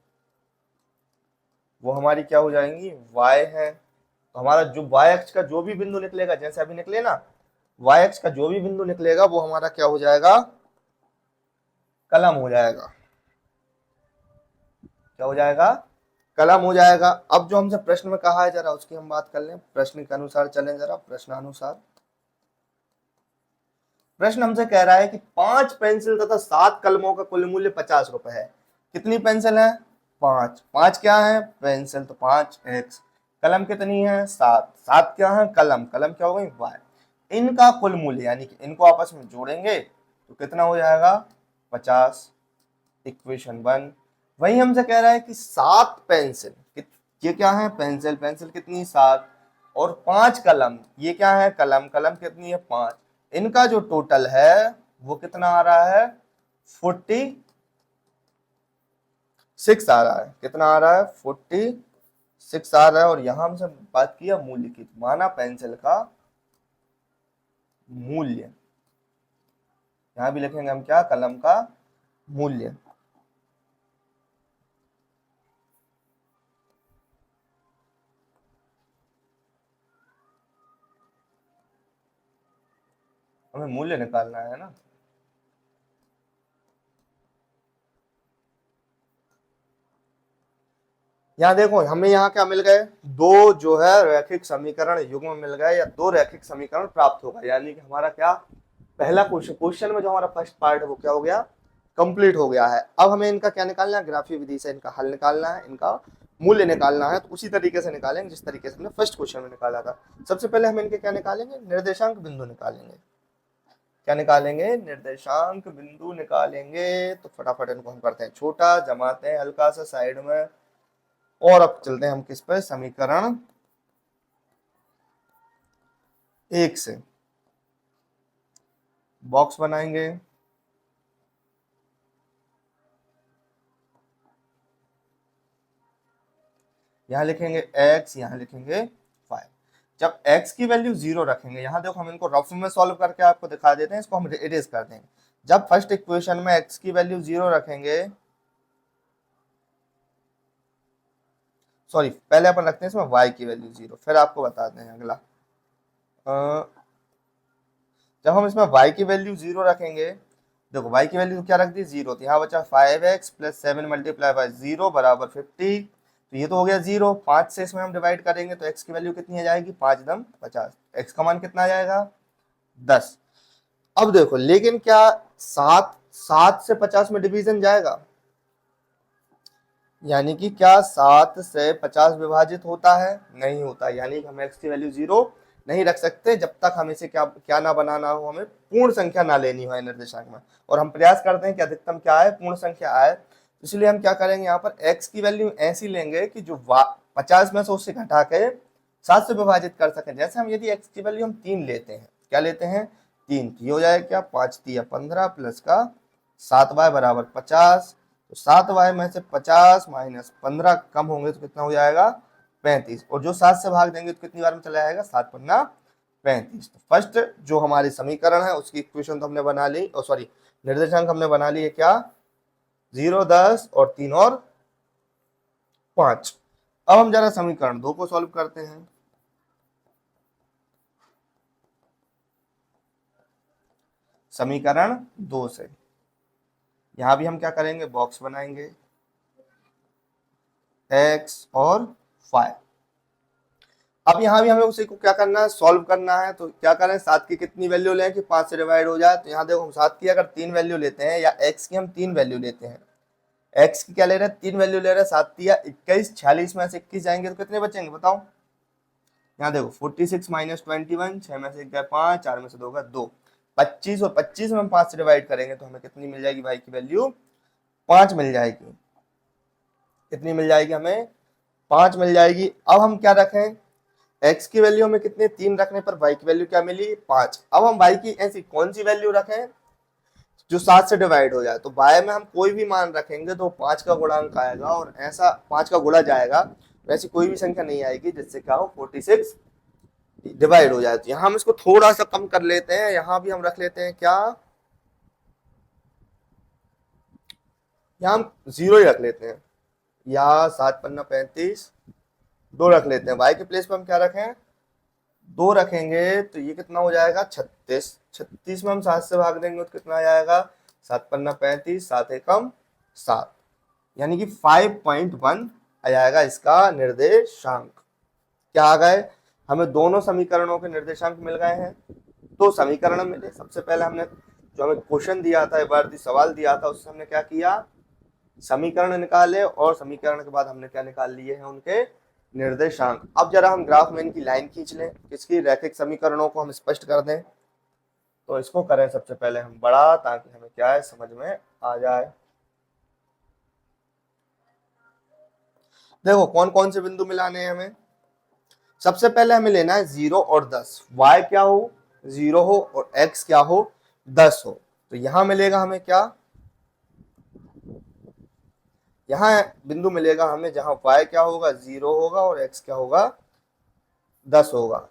वो हमारी क्या हो जाएंगी, वाई है। तो हमारा जो वाई अक्ष का जो भी बिंदु निकलेगा, जैसे अभी निकले ना, वाई अक्ष का जो भी बिंदु निकलेगा वो हमारा क्या हो जाएगा, कलम हो जाएगा। क्या हो जाएगा, कलम हो जाएगा। अब जो हमसे प्रश्न में कहा है जरा उसकी हम बात कर लें, प्रश्न के अनुसार चलें जरा, प्रश्नानुसार। प्रश्न हमसे कह रहा है कि 5 पेंसिल तथा 7 कलमों का कुल मूल्य 50 रुपए है। कितनी पेंसिल है, 5। 5 क्या है, पेंसिल, तो 5 एक्स। कलम कितनी है, 7। 7 क्या है, कलम। कलम क्या हो गई, वाई। इनका कुल मूल्य यानी कि इनको आपस में जोड़ेंगे तो कितना हो जाएगा, 50। इक्वेशन 1। वही हमसे कह रहा है कि 7 पेंसिल, ये क्या है, पेंसिल। पेंसिल कितनी, 7। और 5 कलम, ये क्या है, कलम। कलम कितनी है, 5। इनका जो टोटल है वो कितना आ रहा है, 46 आ रहा है। कितना आ रहा है, 46 आ रहा है। और यहां हमसे बात किया मूल्य की, माना पेंसिल का मूल्य, यहां भी लिखेंगे हम क्या, कलम का मूल्य। हमें मूल्य निकालना है ना। यहाँ देखो हमें यहाँ क्या मिल गए, दो जो है रैखिक समीकरण युग्म मिल गए, या दो रैखिक समीकरण प्राप्त हो गए। यानी कि हमारा क्या, पहला क्वेश्चन में जो हमारा फर्स्ट पार्ट है वो क्या हो गया, कंप्लीट हो गया है। अब हमें इनका क्या निकालना है, ग्राफीय विधि से इनका हल निकालना है, इनका मूल्य निकालना है। तो उसी तरीके से निकालेंगे जिस तरीके से हमने फर्स्ट क्वेश्चन में निकाला था। सबसे पहले हम इनके क्या निकालेंगे, निर्देशांक बिंदु निकालेंगे। क्या निकालेंगे, निर्देशांक बिंदु निकालेंगे। तो फटाफट इनको हम करते हैं छोटा, जमाते हैं हल्का सा साइड में। और अब चलते हैं हम किस पर, समीकरण 1 से बॉक्स बनाएंगे। यहां लिखेंगे x, यहां लिखेंगे y। जब x की वैल्यू 0 रखेंगे, यहाँ देखो हम इनको रफ में सॉल्व करके आपको दिखा देते हैं, इसको हम इरेज कर देंगे। जब फर्स्ट इक्वेशन में x की वैल्यू 0 रखेंगे, सॉरी पहले अपन रखते हैं इसमें y की वैल्यू 0, फिर आपको बताते हैं अगला। जब हम इसमें y की वैल्यू 0 रखेंगे, देखो y की वैल्यू क्या रख दी 0, तो यहाँ बचा 5x प्लस 7 मल्टीप्लाई बाय 0 बराबर 50। तो ये तो हो गया 0, 5 से इसमें हम डिवाइड करेंगे तो x की वैल्यू कितनी आ जाएगी, 5 दम 50, x का मान कितना आ जाएगा 10। अब देखो लेकिन क्या 7 से 50 में डिवीजन जाएगा, यानी कि क्या 7 से 50 विभाजित होता है, नहीं होता, यानी कि हम x की वैल्यू 0 नहीं रख सकते जब तक हम इसे क्या क्या ना बनाना हो, हमें पूर्ण संख्या ना लेनी हो निर्देशांक में। और हम प्रयास करते हैं कि अधिकतम क्या आए, पूर्ण संख्या आए। इसलिए हम क्या करेंगे, यहाँ पर x की वैल्यू ऐसी लेंगे कि जो 50 में से उससे घटा के 7 से विभाजित कर सकें। जैसे हम यदि x की वैल्यू हम 3 लेते हैं, क्या लेते हैं 3, तो ये हो जाएगा क्या 5 3 15 प्लस का 7y बराबर 50। तो 7y में से 50 माइनस 15 कम होंगे तो कितना हो जाएगा 35, और जो 7 से भाग देंगे तो कितनी बार में चला जाएगा 7 पन्ना 35। तो फर्स्ट जो हमारी समीकरण है उसकी इक्वेशन तो हमने बना ली, और सॉरी निर्देशांक हमने बना ली है क्या 0 10 और 3 और 5। अब हम जरा समीकरण 2 को सॉल्व करते हैं। समीकरण 2 से यहां भी हम क्या करेंगे, बॉक्स बनाएंगे x और 5। अब यहाँ भी हमें उसी को क्या करना है, सॉल्व करना है। तो क्या करें, 7 की कितनी वैल्यू लें कि 5 से डिवाइड हो जाए। तो यहाँ देखो हम 7 की अगर 3 वैल्यू लेते हैं, या x की हम 3 वैल्यू लेते हैं, x की क्या ले रहे हैं 3 वैल्यू ले रहे हैं, 7 या 21, 46 में से 21 जाएंगे तो कितने बचेंगे बताओ। यहाँ देखो 46 माइनस 21, 6 में से 1 गया 5, 4 में से 2 गया 2, 25, और 25 में हम 5 से डिवाइड करेंगे तो हमें कितनी मिल जाएगी, भाई की वैल्यू 5 मिल जाएगी। कितनी मिल जाएगी, हमें 5 मिल जाएगी। अब हम क्या रखें, x की वैल्यू हमें कितने 3 रखने पर y की वैल्यू क्या मिली 5। अब हम y की ऐसी कौन सी वैल्यू रखें जो 7 से डिवाइड हो जाए। तो y में हम कोई भी मान रखेंगे तो 5 का गुणांक आएगा, और ऐसा 5 का गुणा जाएगा, वैसी कोई भी संख्या नहीं आएगी जिससे क्या हो 46 डिवाइड हो जाए। तो यहाँ हम इसको थोड़ा सा कम कर लेते हैं, यहाँ भी हम रख लेते हैं क्या, यहाँ हम 0 ही रख लेते हैं, या 7 पन्ना 35 2 रख लेते हैं। y के प्लेस पर हम क्या रखें 2 रखेंगे, तो ये कितना हो जाएगा 36। 36 में हम 7 से भाग देंगे तो कितना आ जाएगा 7 पन्ना 35, 7 एकम 7, यानी कि 5.1 आ जाएगा इसका निर्देशांक। क्या आ गए, हमें दोनों समीकरणों के निर्देशांक मिल गए हैं। तो समीकरण मिले, सबसे पहले हमने जो हमें क्वेश्चन दिया था, एक बार सवाल दिया था, उससे हमने क्या किया, समीकरण निकाले, और समीकरण के बाद हमने क्या निकाल लिए हैं उनके निर्देशांक। अब जरा हम ग्राफ में इनकी लाइन खींच लें, किसकी रैखिक समीकरणों को हम स्पष्ट कर दें। तो इसको करें सबसे पहले हम बड़ा, ताकि हमें क्या है समझ में आ जाए। देखो कौन कौन से बिंदु मिलाने हैं हमें। सबसे पहले हमें लेना है 0 और 10, y क्या हो 0 हो और x क्या हो 10 हो। तो यहां मिलेगा हमें क्या, यहाँ बिंदु मिलेगा हमें जहां y क्या होगा 0 होगा और x क्या होगा 10 होगा।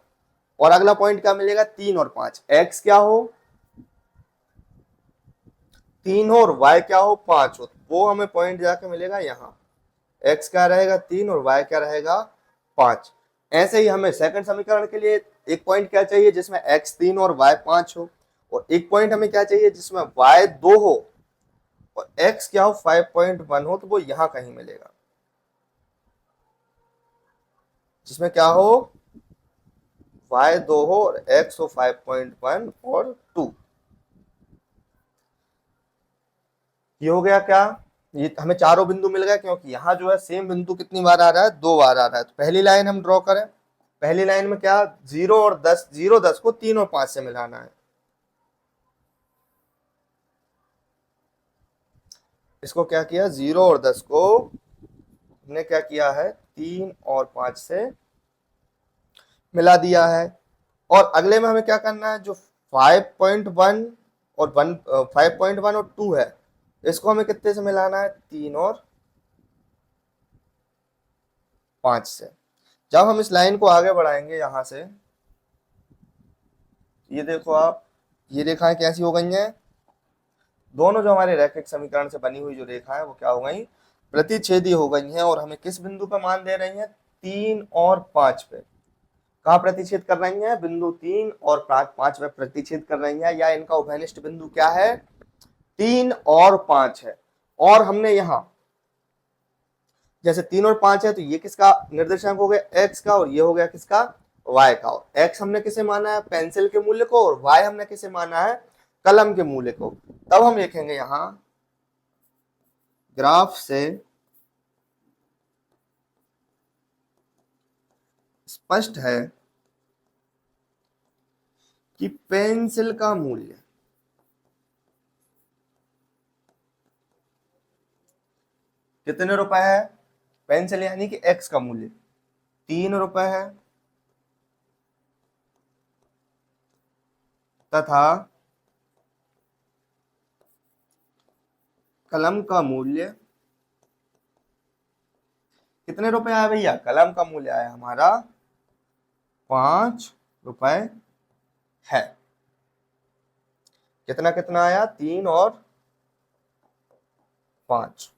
और अगला पॉइंट क्या मिलेगा 3 और 5, x क्या हो 3 हो और y क्या हो 5 हो, वो हमें पॉइंट जाके मिलेगा यहाँ, x क्या रहेगा 3 और y क्या रहेगा 5। ऐसे ही हमें सेकंड समीकरण के लिए एक पॉइंट क्या चाहिए जिसमें x 3 और y 5 हो, और एक पॉइंट हमें क्या चाहिए जिसमें y 2 हो और x क्या हो 5.1 हो, तो वो यहां कहीं मिलेगा, जिसमें क्या हो y 2 हो और x हो 5.1 और 2। ये हो गया क्या, ये हमें चारों बिंदु मिल गए, क्योंकि यहाँ जो है सेम बिंदु कितनी बार आ रहा है 2 बार आ रहा है। तो पहली लाइन हम ड्रॉ करें, पहली लाइन में क्या 0 और 10, 0 10 को 3 और 5 से मिलाना है। इसको क्या किया 0 और 10 को हमने क्या किया है 3 और 5 से मिला दिया है। और अगले में हमें क्या करना है, जो 5.1 और 5.1 और 2 है, इसको हमें कितने से मिलाना है 3 और 5 से। जब हम इस लाइन को आगे बढ़ाएंगे यहां से, ये देखो आप, ये रेखाएं कैसी हो गई हैं, दोनों जो हमारे रैखिक समीकरण से बनी हुई जो रेखा है वो क्या हो गई, प्रतिच्छेदी हो गई हैं। और हमें किस बिंदु पर मान दे रही हैं, 3 और 5 पे। कहाँ प्रतिच्छेद कर रही हैं, बिंदु 3 और 5 पे प्रतिच्छेद कर रही हैं, या इनका उभयनिष्ठ बिंदु क्या है, 3 और 5 है। और हमने यहाँ जैसे 3 और 5 है तो ये किसका निर्देशांक हो गया, एक्स का, और ये हो गया किसका, वाई का। और एक्स हमने किसे माना है, पेंसिल के मूल्य को, और वाई हमने किसे माना है, कलम के मूल्य को। तब हम लिखेंगे यहां, ग्राफ से स्पष्ट है कि पेंसिल का मूल्य कितने रुपए है, पेंसिल यानी कि एक्स का मूल्य 3 रुपए है, तथा कलम का मूल्य कितने रुपए आया भैया, कलम का मूल्य आया हमारा 5 रुपए है। कितना कितना आया, 3 और 5।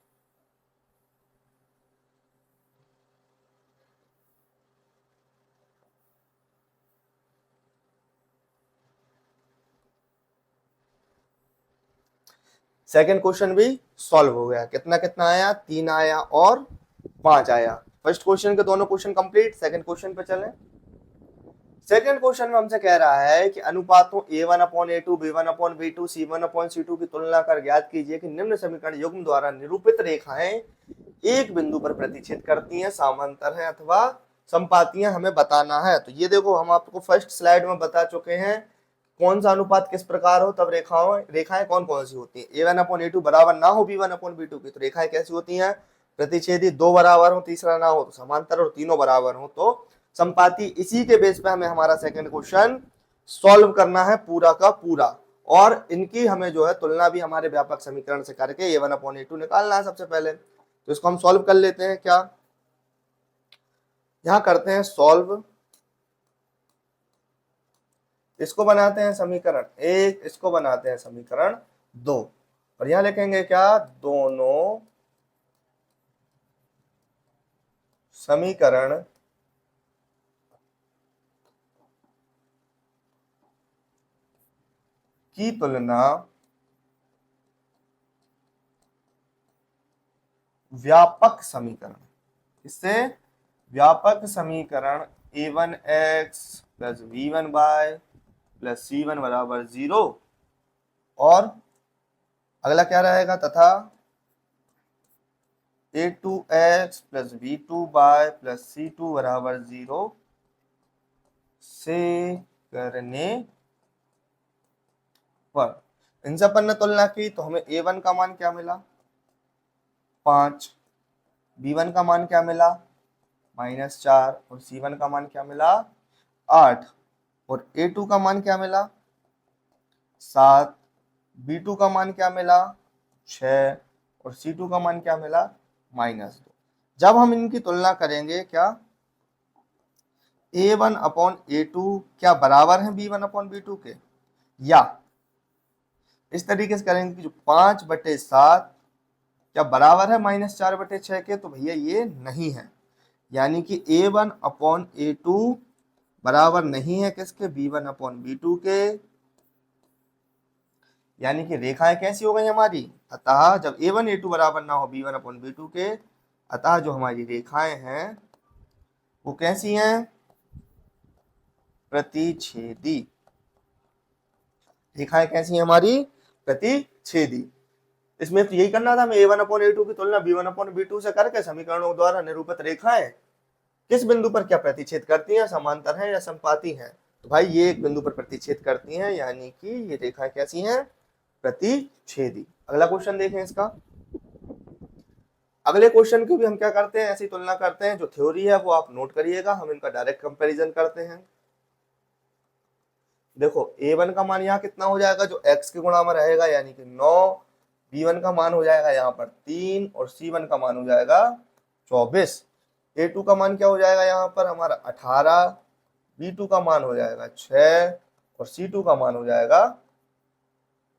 सेकंड क्वेश्चन भी सॉल्व हो गया। कितना कितना आया, 3 आया और 5 आया। फर्स्ट क्वेश्चन के दोनों क्वेश्चन कंप्लीट। सेकंड क्वेश्चन पे चलें। सेकंड क्वेश्चन में हमसे कह रहा है कि अनुपातों a1/a2, b1/b2, c1/c2 की तुलना कर ज्ञात कीजिए कि निम्न समीकरण युग्म द्वारा निरूपित रेखाएं एक बिंदु पर प्रतिच्छेद करती हैं, समांतर हैं अथवा संपातियां, हमें बताना है। तो ये देखो, हम आपको फर्स्ट स्लाइड में बता चुके हैं कौन सा अनुपात किस प्रकार हो तब रेखाएं कौन कौन सी होती है। a1/a2 बराबर ना हो b1/b2 की तो रेखाएं कैसी होती हैं, प्रतिच्छेदी। 2 बराबर हो, तीसरा ना हो तो समांतर, और तीनों बराबर हो तो संपाती। इसी के बेस पे हमें हमारा सेकंड क्वेश्चन सॉल्व करना है पूरा का पूरा, और इनकी हमें जो है तुलना भी हमारे व्यापक समीकरण से करके a1/a2 निकालना है सबसे पहले। तो इसको हम सॉल्व कर लेते हैं। क्या यहां करते हैं सॉल्व, इसको बनाते हैं समीकरण 1, इसको बनाते हैं समीकरण 2, और यहां लिखेंगे क्या, दोनों समीकरण की तुलना व्यापक समीकरण, इससे व्यापक समीकरण a1x plus v1y plus c1 बराबर 0, और अगला क्या रहेगा, तथा a2x plus v2y plus c2 बराबर 0 से करने पर। इनसे अपन ने तुलना की तो हमें a1 का मान क्या मिला, 5, b1 का मान क्या मिला, -4, और c1 का मान क्या मिला, 8, और a2 का मान क्या मिला, 7, b2 का मान क्या मिला, 6, और c2 का मान क्या मिला, -2। जब हम इनकी तुलना करेंगे, क्या a1/a2 क्या बराबर है b1/b2 के, या इस तरीके से करेंगे कि जो 5/7 क्या बराबर है -4/6 के, तो भैया ये नहीं है। यानी कि a1/a2 बराबर नहीं है किसके, b1/b2 के। यानी कि रेखाएं कैसी हो गई हमारी, अतः जब a1/a2 बराबर ना हो b1/b2 के, अतः जो हमारी रेखाएं हैं वो कैसी हैं, प्रतिच्छेदी। रेखाएं कैसी हैं हमारी, प्रतिच्छेदी। इसमें तो यही करना था, हमें a1/a2 की तुलना b1/b2 से करके समीकरणों द्वारा निरूपित रेखाएं किस बिंदु पर क्या प्रतिच्छेद करती हैं, समांतर हैं या संपाती हैं। तो भाई ये एक बिंदु पर प्रतिच्छेद करती हैं, यानी कि ये रेखाएं कैसी हैं, प्रतिच्छेदी। अगला क्वेश्चन देखें इसका। अगले क्वेश्चन की भी हम क्या करते हैं, ऐसी तुलना करते हैं। जो थ्योरी है वो आप नोट करिएगा, हम इनका डायरेक्ट कंपैरिजन करते हैं। देखो a1 का मान यहाँ कितना हो जाएगा, जो x के गुणा में रहेगा, यानी कि 9, b1 का मान हो जाएगा यहाँ पर 3, और c1 का मान हो जाएगा 24। A2 का मान क्या हो जाएगा यहाँ पर हमारा 18, B2 का मान हो जाएगा 6 और C2 का मान हो जाएगा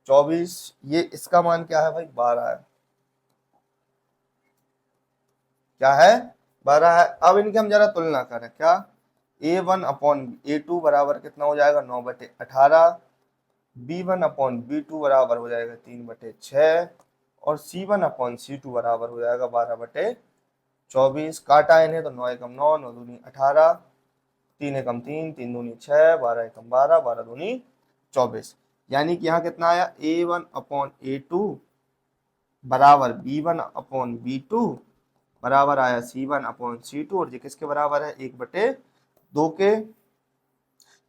24। ये इसका मान क्या है भाई 12 है, क्या है 12 है। अब इनकी हम जरा तुलना करें, क्या A1/A2 बराबर कितना हो जाएगा 9/18, B1/B2 बराबर हो जाएगा 3/6 और C1/C2 बराबर हो जाएगा 12/24। काटा इन्हें तो 9 एकम 9, 9 दूनी 18, 3 एकम 3, 3 दूनी 6, 12 एकम 12, 12 दूनी 24। यानी कि यहाँ कितना आया A1/A2 बराबर B1/B2 बराबर आया C1/C2 और ये किसके बराबर है 1/2 के।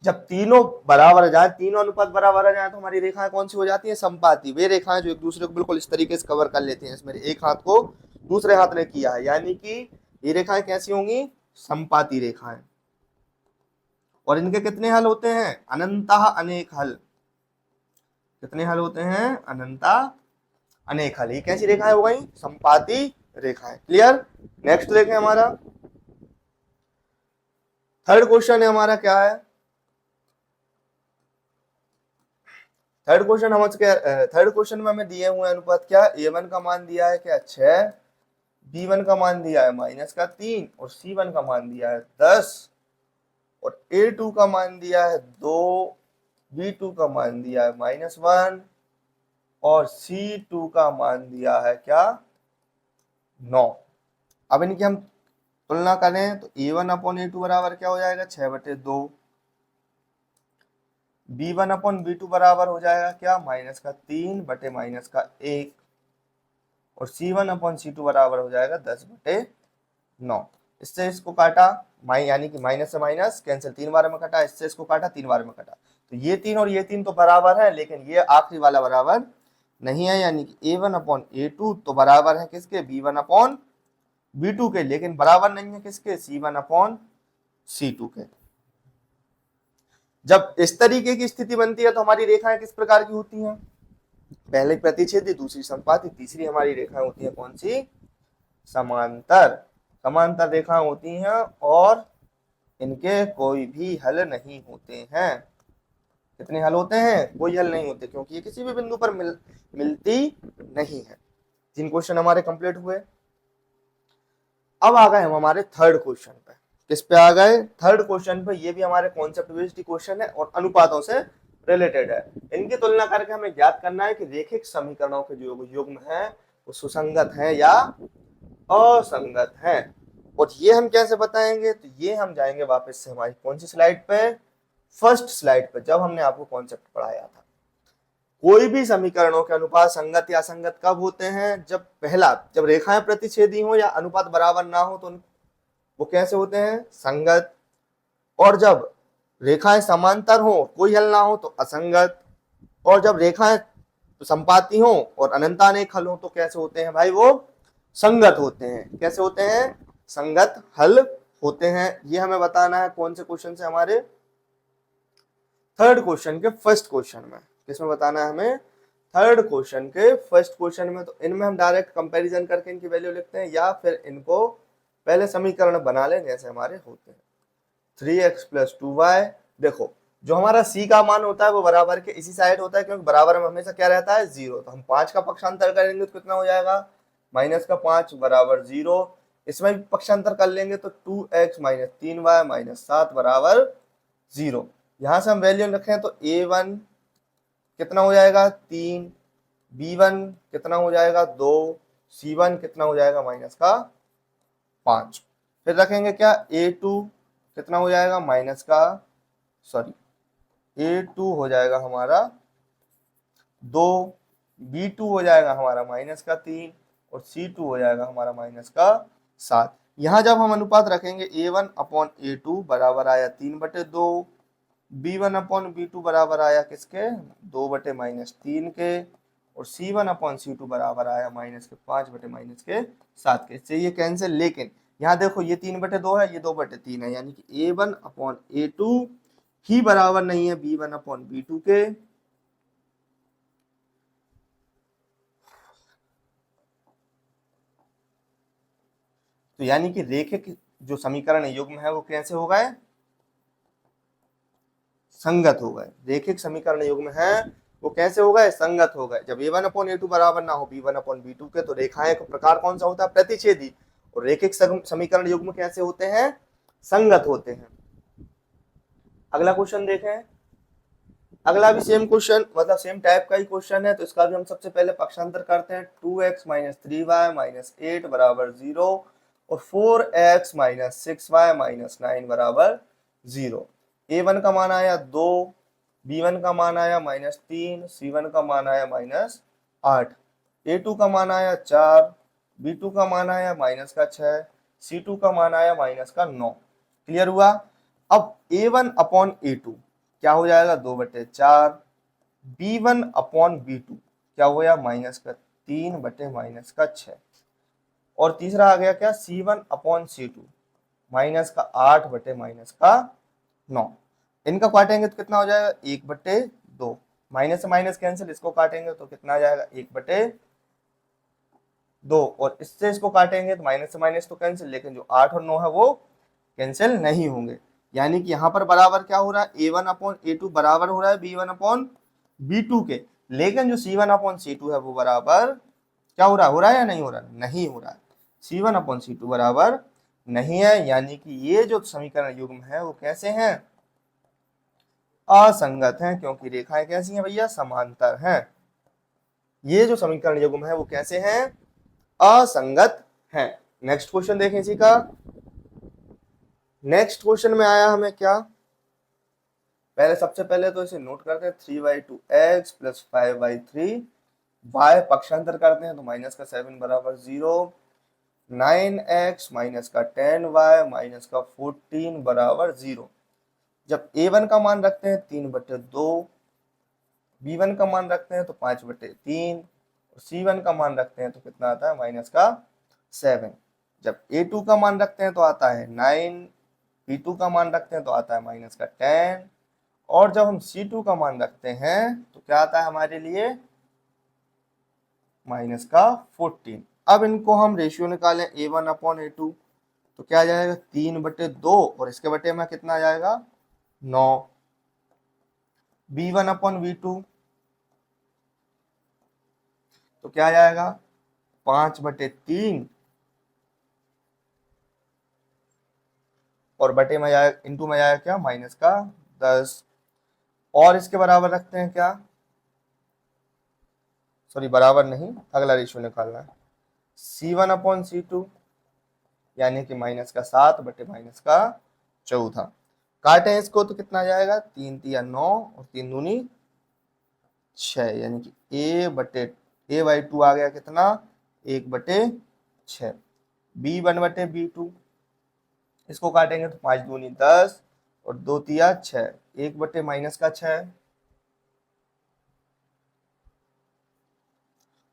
जब तीनों बराबर आ जाए, तीनों अनुपात बराबर आ जाए तो हमारी रेखाएं कौन सी हो जाती हैं समपाती। वे रेखाएं जो एक दूसरे को बिल्कुल इस तरीके से कवर कर लेती हैं, इसमें एक हाथ को दूसरे हाथ ने किया है, यानी कि ये रेखाएं कैसी होंगी समपाती रेखाएं। और इनके कितने हल होते हैं अनंतः अनेक हल। कितने हल होते हैं अनंता अनेक हल। ये कैसी रेखाएं हो गई समपाती रेखाएं। क्लियर। नेक्स्ट देखें हमारा थर्ड क्वेश्चन है हमारा, क्या है थर्ड क्वेश्चन। हम थर्ड क्वेश्चन में हमें दिए हुए अनुपात क्या A1 का मान दिया है क्या 6, B1 का मान दिया है -3 और C1 का मान दिया है 10 और A2 का मान दिया है 2, B2 का मान दिया है -1 और C2 का मान दिया है क्या 9। अब इनकी हम तुलना करें तो A1/A2 बराबर क्या हो जाएगा 6/2, B1/B2 बराबर हो जाएगा क्या -3 बटे -1 और C1/C2 बराबर हो जाएगा 10/9। इससे इसको काटा यानी कि माइनस से माइनस कैंसिल 3 बार में कटा, इससे इसको काटा 3 बार में कटा, तो ये 3 और ये 3 तो बराबर है, लेकिन ये आखिरी वाला बराबर नहीं है, यानी कि A1/A2 तो बराबर है किसके B1/B2 के, लेकिन बराबर नहीं है किसके C1/C2 के। जब इस तरीके की स्थिति बनती है तो हमारी रेखाएं किस प्रकार की होती हैं, पहले प्रतिच्छेदी, दूसरी संपाती, तीसरी हमारी रेखाएं होती हैं कौन सी समांतर। समांतर रेखाएं होती हैं और इनके कोई भी हल नहीं होते हैं। कितने हल होते हैं कोई हल नहीं होते, क्योंकि ये किसी भी बिंदु पर मिलती नहीं है। 3 क्वेश्चन हमारे कंप्लीट हुए। अब आ गए हम हमारे थर्ड क्वेश्चन पे। किस पे आ गए थर्ड क्वेश्चन पे। ये भी हमारे कॉन्सेप्ट बेस्ड क्वेश्चन है और अनुपातों से रिलेटेड है। इनकी तुलना करके हमें ज्ञात करना है कि रेखिक समीकरणों के जो युग्म है वो सुसंगत है या असंगत है। और ये हम कैसे बताएंगे, तो ये हम जाएंगे वापस से हमारी कौन सी स्लाइड पे, फर्स्ट स्लाइड पे, जब हमने आपको कॉन्सेप्ट पढ़ाया था। कोई भी समीकरणों के अनुपात संगत या असंगत कब होते हैं, जब रेखाएं प्रतिच्छेदी हो या अनुपात बराबर ना हो तो वो कैसे होते हैं संगत, और जब रेखाएं समांतर हो कोई हल ना हो तो असंगत, और जब रेखाएं संपाती हो और अनंतानेक हल हो तो कैसे होते हैं भाई वो संगत होते हैं। कैसे होते हैं संगत हल होते हैं। ये हमें बताना है कौन से क्वेश्चन से, हमारे थर्ड क्वेश्चन के फर्स्ट क्वेश्चन में। किसमें बताना है हमें थर्ड क्वेश्चन के फर्स्ट क्वेश्चन में। तो इनमें हम डायरेक्ट कंपैरिजन करके इनकी वैल्यू लिखते हैं या फिर इनको पहले समीकरण बना लें जैसे हमारे होते हैं। 3x + 2y, देखो जो हमारा c का मान होता है वो बराबर के इसी साइड होता है, क्योंकि बराबर में हमेशा क्या रहता है 0। तो हम 5 का पक्षांतर करेंगे तो कितना हो जाएगा -5 बराबर 0। इसमें भी पक्षांतर कर लेंगे तो 2x - 3y - 7 बराबर 0। यहां से हम वैल्यू रखें तो a1 कितना हो जाएगा 3, b1 कितना हो जाएगा 2, c1 कितना हो जाएगा -5। फिर रखेंगे क्या a2 कितना हो जाएगा a2 हो जाएगा हमारा 2, b2 हो जाएगा हमारा -3 और c2 हो जाएगा हमारा -7। यहां जब हम अनुपात रखेंगे a1/a2 बराबर आया 3/2, b1/b2 बराबर आया किसके 2/-3 के, और c1/c2 बराबर आया -5/-7 के। इससे ये कैंसिल, लेकिन यहाँ देखो ये 3/2 है, ये 2/3 है, यानी कि a1/a2 ही बराबर नहीं है b1/b2 के। तो यानी कि रेखिक जो समीकरण युग्म है वो कैसे हो गए, संगत हो गए। रेखिक समीकरण युग्म है वो कैसे हो गए, संगत हो गए। जब a1 अपॉन a2 बराबर ना हो b1 अपॉन b2 के, तो रेखाएं का प्रकार कौन सा होता है, प्रतिच्छेदी। और रेखिक समीकरण युग्म कैसे होते हैं, संगत होते हैं। अगला क्वेश्चन देखें। अगला भी सेम क्वेश्चन, मतलब सेम टाइप का ही क्वेश्चन है, तो इसका भी हम सबसे पहले पक्षांतर करते हैं। 2x माइनस 3y माइनस 8 बराबर 0 और 4x माइनस 6y माइनस 9 बराबर 0। a1 का मान आया 2, b1 का मान आया -3, c1 का मान आया -8, a2 का मान आया 4, b2 का मान आया -6, c2 का मान आया -9। क्लियर हुआ। अब a1 अपॉन a2 क्या हो जाएगा, 2/4। b1 अपॉन b2 क्या हो गया, -3/-6। और तीसरा आ गया क्या, c1 अपॉन c2 -8/-9। इनका काटेंगे तो कितना हो जाएगा, 1/2। माइनस से माइनस कैंसिल, इसको काटेंगे तो कितना आ जाएगा, 1/2। और इससे इसको काटेंगे तो माइनस से माइनस तो कैंसिल, लेकिन जो 8 और 9 है वो कैंसिल नहीं होंगे। यानी कि यहाँ पर बराबर क्या हो रहा है, a1 अपॉन a2 बराबर हो रहा है b1 अपॉन b2 के। लेकिन जो c1 अपॉन c2 है वो बराबर क्या हो रहा है या नहीं हो रहा है, नहीं हो रहा है। c1 अपॉन c2 बराबर नहीं है, यानी कि ये जो समीकरण युग्म है वो कैसे हैं, असंगत हैं, क्योंकि रेखाएं कैसी हैं भैया, समांतर हैं। ये जो समीकरण युग्म है वो कैसे हैं, असंगत हैं। नेक्स्ट क्वेश्चन देखें इसी का। नेक्स्ट क्वेश्चन में आया हमें क्या, पहले सबसे पहले तो इसे नोट करते हैं। 3y2x प्लस 5y3, y पक्षांतर करते हैं तो माइनस का 7 बराबर 0, 9x माइनस का 10y माइनस का 14 बराबर 0। जब a1 का मान रखते हैं 3/2, b1 का मान रखते हैं तो 5/3, और c1 का मान रखते हैं तो कितना आता है, माइनस का 7। जब a2 का मान रखते हैं तो आता है 9, b2 का मान रखते हैं तो आता है माइनस का 10, और जब हम c2 का मान रखते हैं तो क्या आता है हमारे लिए, माइनस का 14। अब इनको हम रेशियो निकालें a1 अपॉन a2 तो क्या आ जाएगा, 3/2, और इसके बटे में कितना आ जाएगा, 9। b1 अपॉन b2 तो क्या आ जाएगा, 5/3, और बटे में जाएगा, इंटू में जाएगा क्या, माइनस का 10। और इसके बराबर रखते हैं क्या, सॉरी बराबर नहीं, अगला रेशियो निकालना है। c1 अपॉन c2 यानी कि माइनस का 7/-14। काटें इसको तो कितना आ जाएगा, 3×3 = 9 और 3×2 = 6, यानी कि a/2 आ गया कितना, 1/6। b1/b2 इसको काटेंगे तो 5×2 = 10 और 2×3 = 6, 1/-6।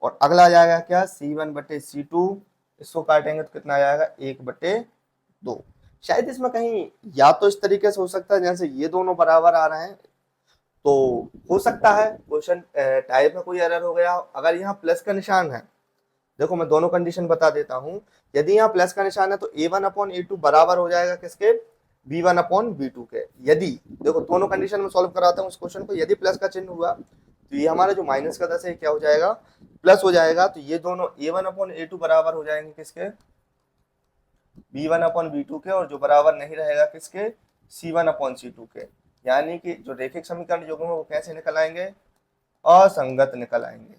और अगला आ जाएगा क्या, c1/c2 इसको काटेंगे तो कितना आ जाएगा, 1/2। शायद इसमें कहीं या तो इस तरीके से हो सकता है जैसे ये दोनों बराबर आ रहे हैं, तो हो सकता है क्वेश्चन टाइप में कोई एरर हो गया। अगर यहाँ प्लस का निशान है, देखो मैं दोनों कंडीशन बता देता हूँ। यदि यहाँ प्लस का निशान है तो a1 अपॉन a2 बराबर हो जाएगा किसके, b1 अपॉन b2 के। यदि देखो दोनों कंडीशन में सॉल्व कराता हूँ इस क्वेश्चन को, यदि प्लस का चिन्ह हुआ तो ये हमारा जो माइनस का 10 है क्या हो जाएगा, प्लस हो जाएगा। तो ये दोनों a1 अपॉन a2 बराबर हो जाएंगे किसके, b1 अपॉन b2 के, और जो बराबर नहीं रहेगा किसके, c1 अपॉन c2 के। यानी कि जो रेखिक समीकरण युग्म है वो कैसे निकल आएंगे, असंगत निकल आएंगे।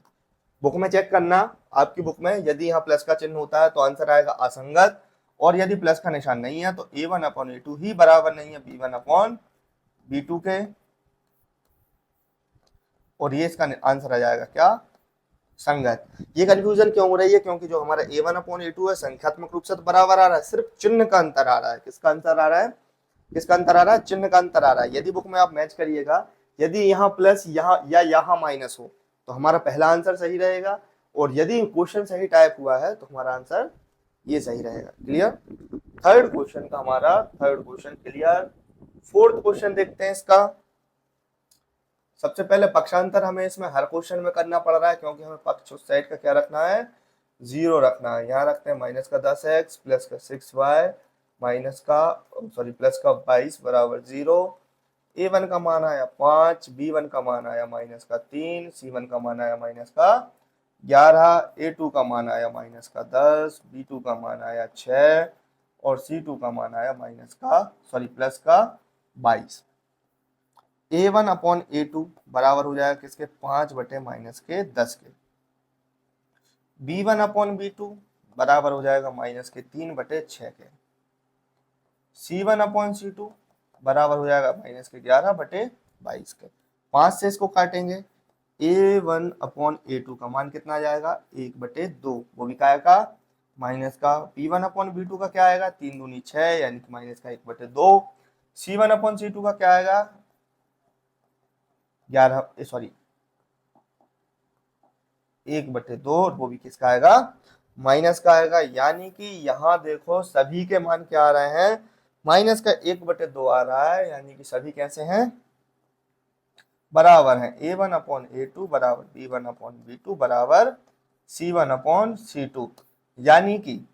बुक में चेक करना, आपकी बुक में यदि यहाँ प्लस का चिन्ह होता है तो आंसर आएगा असंगत, और यदि प्लस का निशान नहीं है तो a1 अपॉन a2 ही बराबर नहीं है b1 अपॉन b2 के, और ये इसका आंसर आ जाएगा क्या, संगत। ये कंफ्यूजन क्यों हो रही है, क्योंकि जो हमारा a1 अपॉन a2 है संख्यात्मक रूप से तो बराबर आ रहा है, सिर्फ चिन्ह का अंतर आ रहा है। किसका अंतर आ रहा है, किसका अंतर आ रहा है, चिन्ह का अंतर आ रहा है। यदि बुक में आप मैच करिएगा, यदि यहाँ प्लस यहाँ या यहाँ माइनस हो तो हमारा पहला आंसर सही रहेगा, और यदि क्वेश्चन सही टाइप हुआ है तो हमारा आंसर ये सही रहेगा। क्लियर, थर्ड क्वेश्चन का हमारा third question clear. Fourth question देखते हैं इसका। सबसे पहले पक्षांतर हमें इसमें हर क्वेश्चन में करना पड़ रहा है, क्योंकि हमें पक्ष उस साइड का क्या रखना है, 0 रखना है। यहाँ रखते हैं -10x प्लस का 6y माइनस का सॉरी प्लस का 22 बराबर 0। A1 का मान आया 5, B1 का मान आया माइनस का 3, C1 का मान आया माइनस का 11, A2 का मान आया माइनस का 10, B2 का मान आया 6 और C2 का मान आया प्लस का 22। A1 अपॉन A2 बराबर हो जाएगा किसके, 5 बटे माइनस के 10 के। B1 अपॉन B2 बराबर हो जाएगा माइनस के 3 बटे 6 के। C1 अपॉन C2 बराबर हो जाएगा माइनस के 11 बटे 22 के। 5 से इसको काटेंगे, A1 अपॉन A2 का मान कितना आ जाएगा, 1 बटे 2, वो भी क्या आएगा माइनस का। P1 अपॉन B2 का क्या आएगा, 3 दूनी 6 यानी कि माइनस का 1 बटे 2। C1 अपॉन C2 का क्या आएगा 1 बटे 2, वो भी किसका आएगा, माइनस का आएगा। यानी कि यहाँ देखो सभी के मान क्या आ रहे हैं, माइनस का 1 बटे 2 आ रहा है, यानी कि सभी कैसे हैं, बराबर हैं। A1 अपॉन A2 बराबर B1 अपॉन B2 बराबर C1 अपॉन C2। यानी कि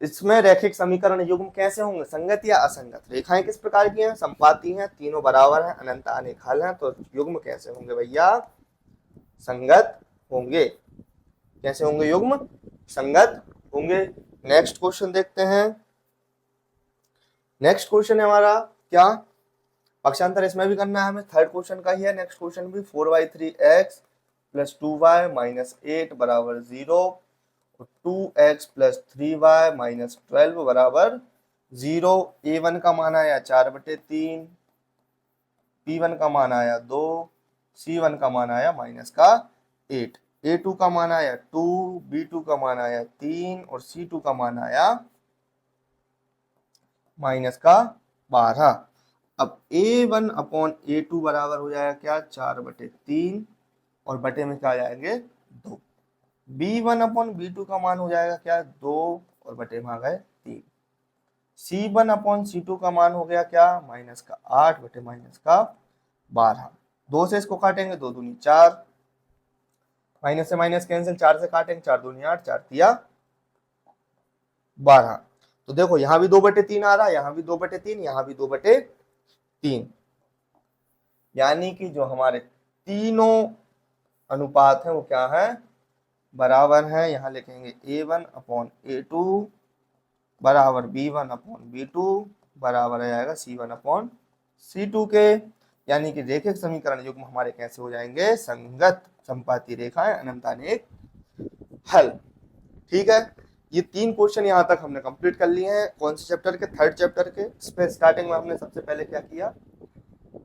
इसमें रैखिक समीकरण युग्म कैसे होंगे, संगत या असंगत। रेखाएं किस प्रकार की हैं, संपाती हैं, तीनों बराबर हैं, अनंत अनेकाल हैं, तो युग्म कैसे होंगे भैया, संगत होंगे। कैसे होंगे, युग्म संगत होंगे। नेक्स्ट क्वेश्चन देखते हैं। नेक्स्ट क्वेश्चन है हमारा क्या, पक्षांतर इसमें भी करना है हमें, थर्ड क्वेश्चन का ही है नेक्स्ट क्वेश्चन भी। 4y3x प्लस 2y माइनस 8 बराबर 0 और 2x प्लस 3y माइनस 12 बराबर 0। A1 का मान आया 4 बटे 3, P1 का मान आया 2, C1 का मान आया माइनस का 8, A2 का मान आया 2, B2 का मान आया 3 और C2 का मान आया माइनस का 12। अब A1 अपॉन A2 बराबर हो जाएगा क्या, 4 बटे 3 और बटे में क्या आ जाएंगे 2। B1 अपॉन B2 का मान हो जाएगा क्या, 2 और बटे में आ गए 3। C1 अपॉन C2 का मान हो गया क्या, माइनस का 8 बटे माइनस का 12। 2 से इसको काटेंगे, 2 दूनी 4, माइनस से माइनस कैंसिल, 4 से काटेंगे, 4 दूनी 8, 4 तिया 12। तो देखो यहाँ भी 2 बटे 3 आ रहा है, यहाँ भी 2 बटे 3, यहाँ भी 2 बटे 3, यानी कि जो हमारे तीनों अनुपात हैं वो क्या है, बराबर है। यहाँ लिखेंगे A1 अपॉन A2 बराबर B1 अपॉन B2 बराबर आ जाएगा C1 अपॉन C2 के। यानी कि रेखिक समीकरण युग्म हमारे कैसे हो जाएंगे, संगत, संपाती रेखाएं, अनंत अनेक हल। ठीक है, ये 3 क्वेश्चन यहाँ तक हमने कंप्लीट कर लिए हैं। कौन से चैप्टर के, थर्ड चैप्टर के। इस पे स्टार्टिंग में हमने सबसे पहले क्या किया,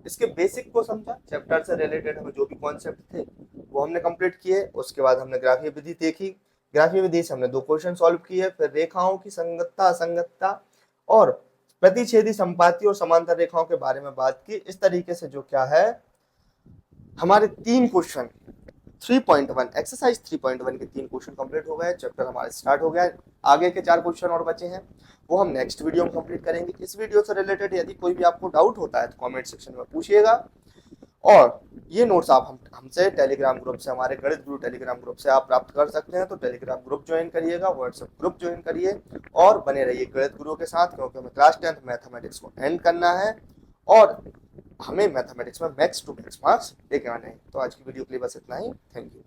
इसके बेसिक को समझा, चैप्टर से रिलेटेड हमें जो भी कॉन्सेप्ट थे वो हमने कंप्लीट किए। उसके बाद हमने ग्राफीय विधि देखी, ग्राफीय विधि से हमने 2 क्वेश्चन सॉल्व किए। फिर रेखाओं की संगतता, असंगतता और प्रतिच्छेदी, संपाती और समांतर रेखाओं के बारे में बात की। इस तरीके से जो क्या है, हमारे 3 क्वेश्चन 3.1 एक्सरसाइज 3.1 के 3 क्वेश्चन कंप्लीट हो गए। चैप्टर हमारा स्टार्ट हो गया है। आगे के 4 क्वेश्चन और बचे हैं, वो हम नेक्स्ट वीडियो में कंप्लीट करेंगे। इस वीडियो से रिलेटेड यदि कोई भी आपको डाउट होता है तो कमेंट सेक्शन में पूछिएगा। और ये नोट्स आप हमसे टेलीग्राम ग्रुप से, हमारे गणित गुरु टेलीग्राम ग्रुप से आप प्राप्त कर सकते हैं। तो टेलीग्राम ग्रुप ज्वाइन करिएगा, व्हाट्सएप ग्रुप ज्वाइन करिए और बने रहिए गणित गुरु के साथ, क्योंकि हमें क्लास 10 मैथमेटिक्स को एंड करना है और हमें मैथमेटिक्स में मैक्स टू मैक्स मार्क्स लेके आने हैं। तो आज की वीडियो के लिए बस इतना ही। Thank you.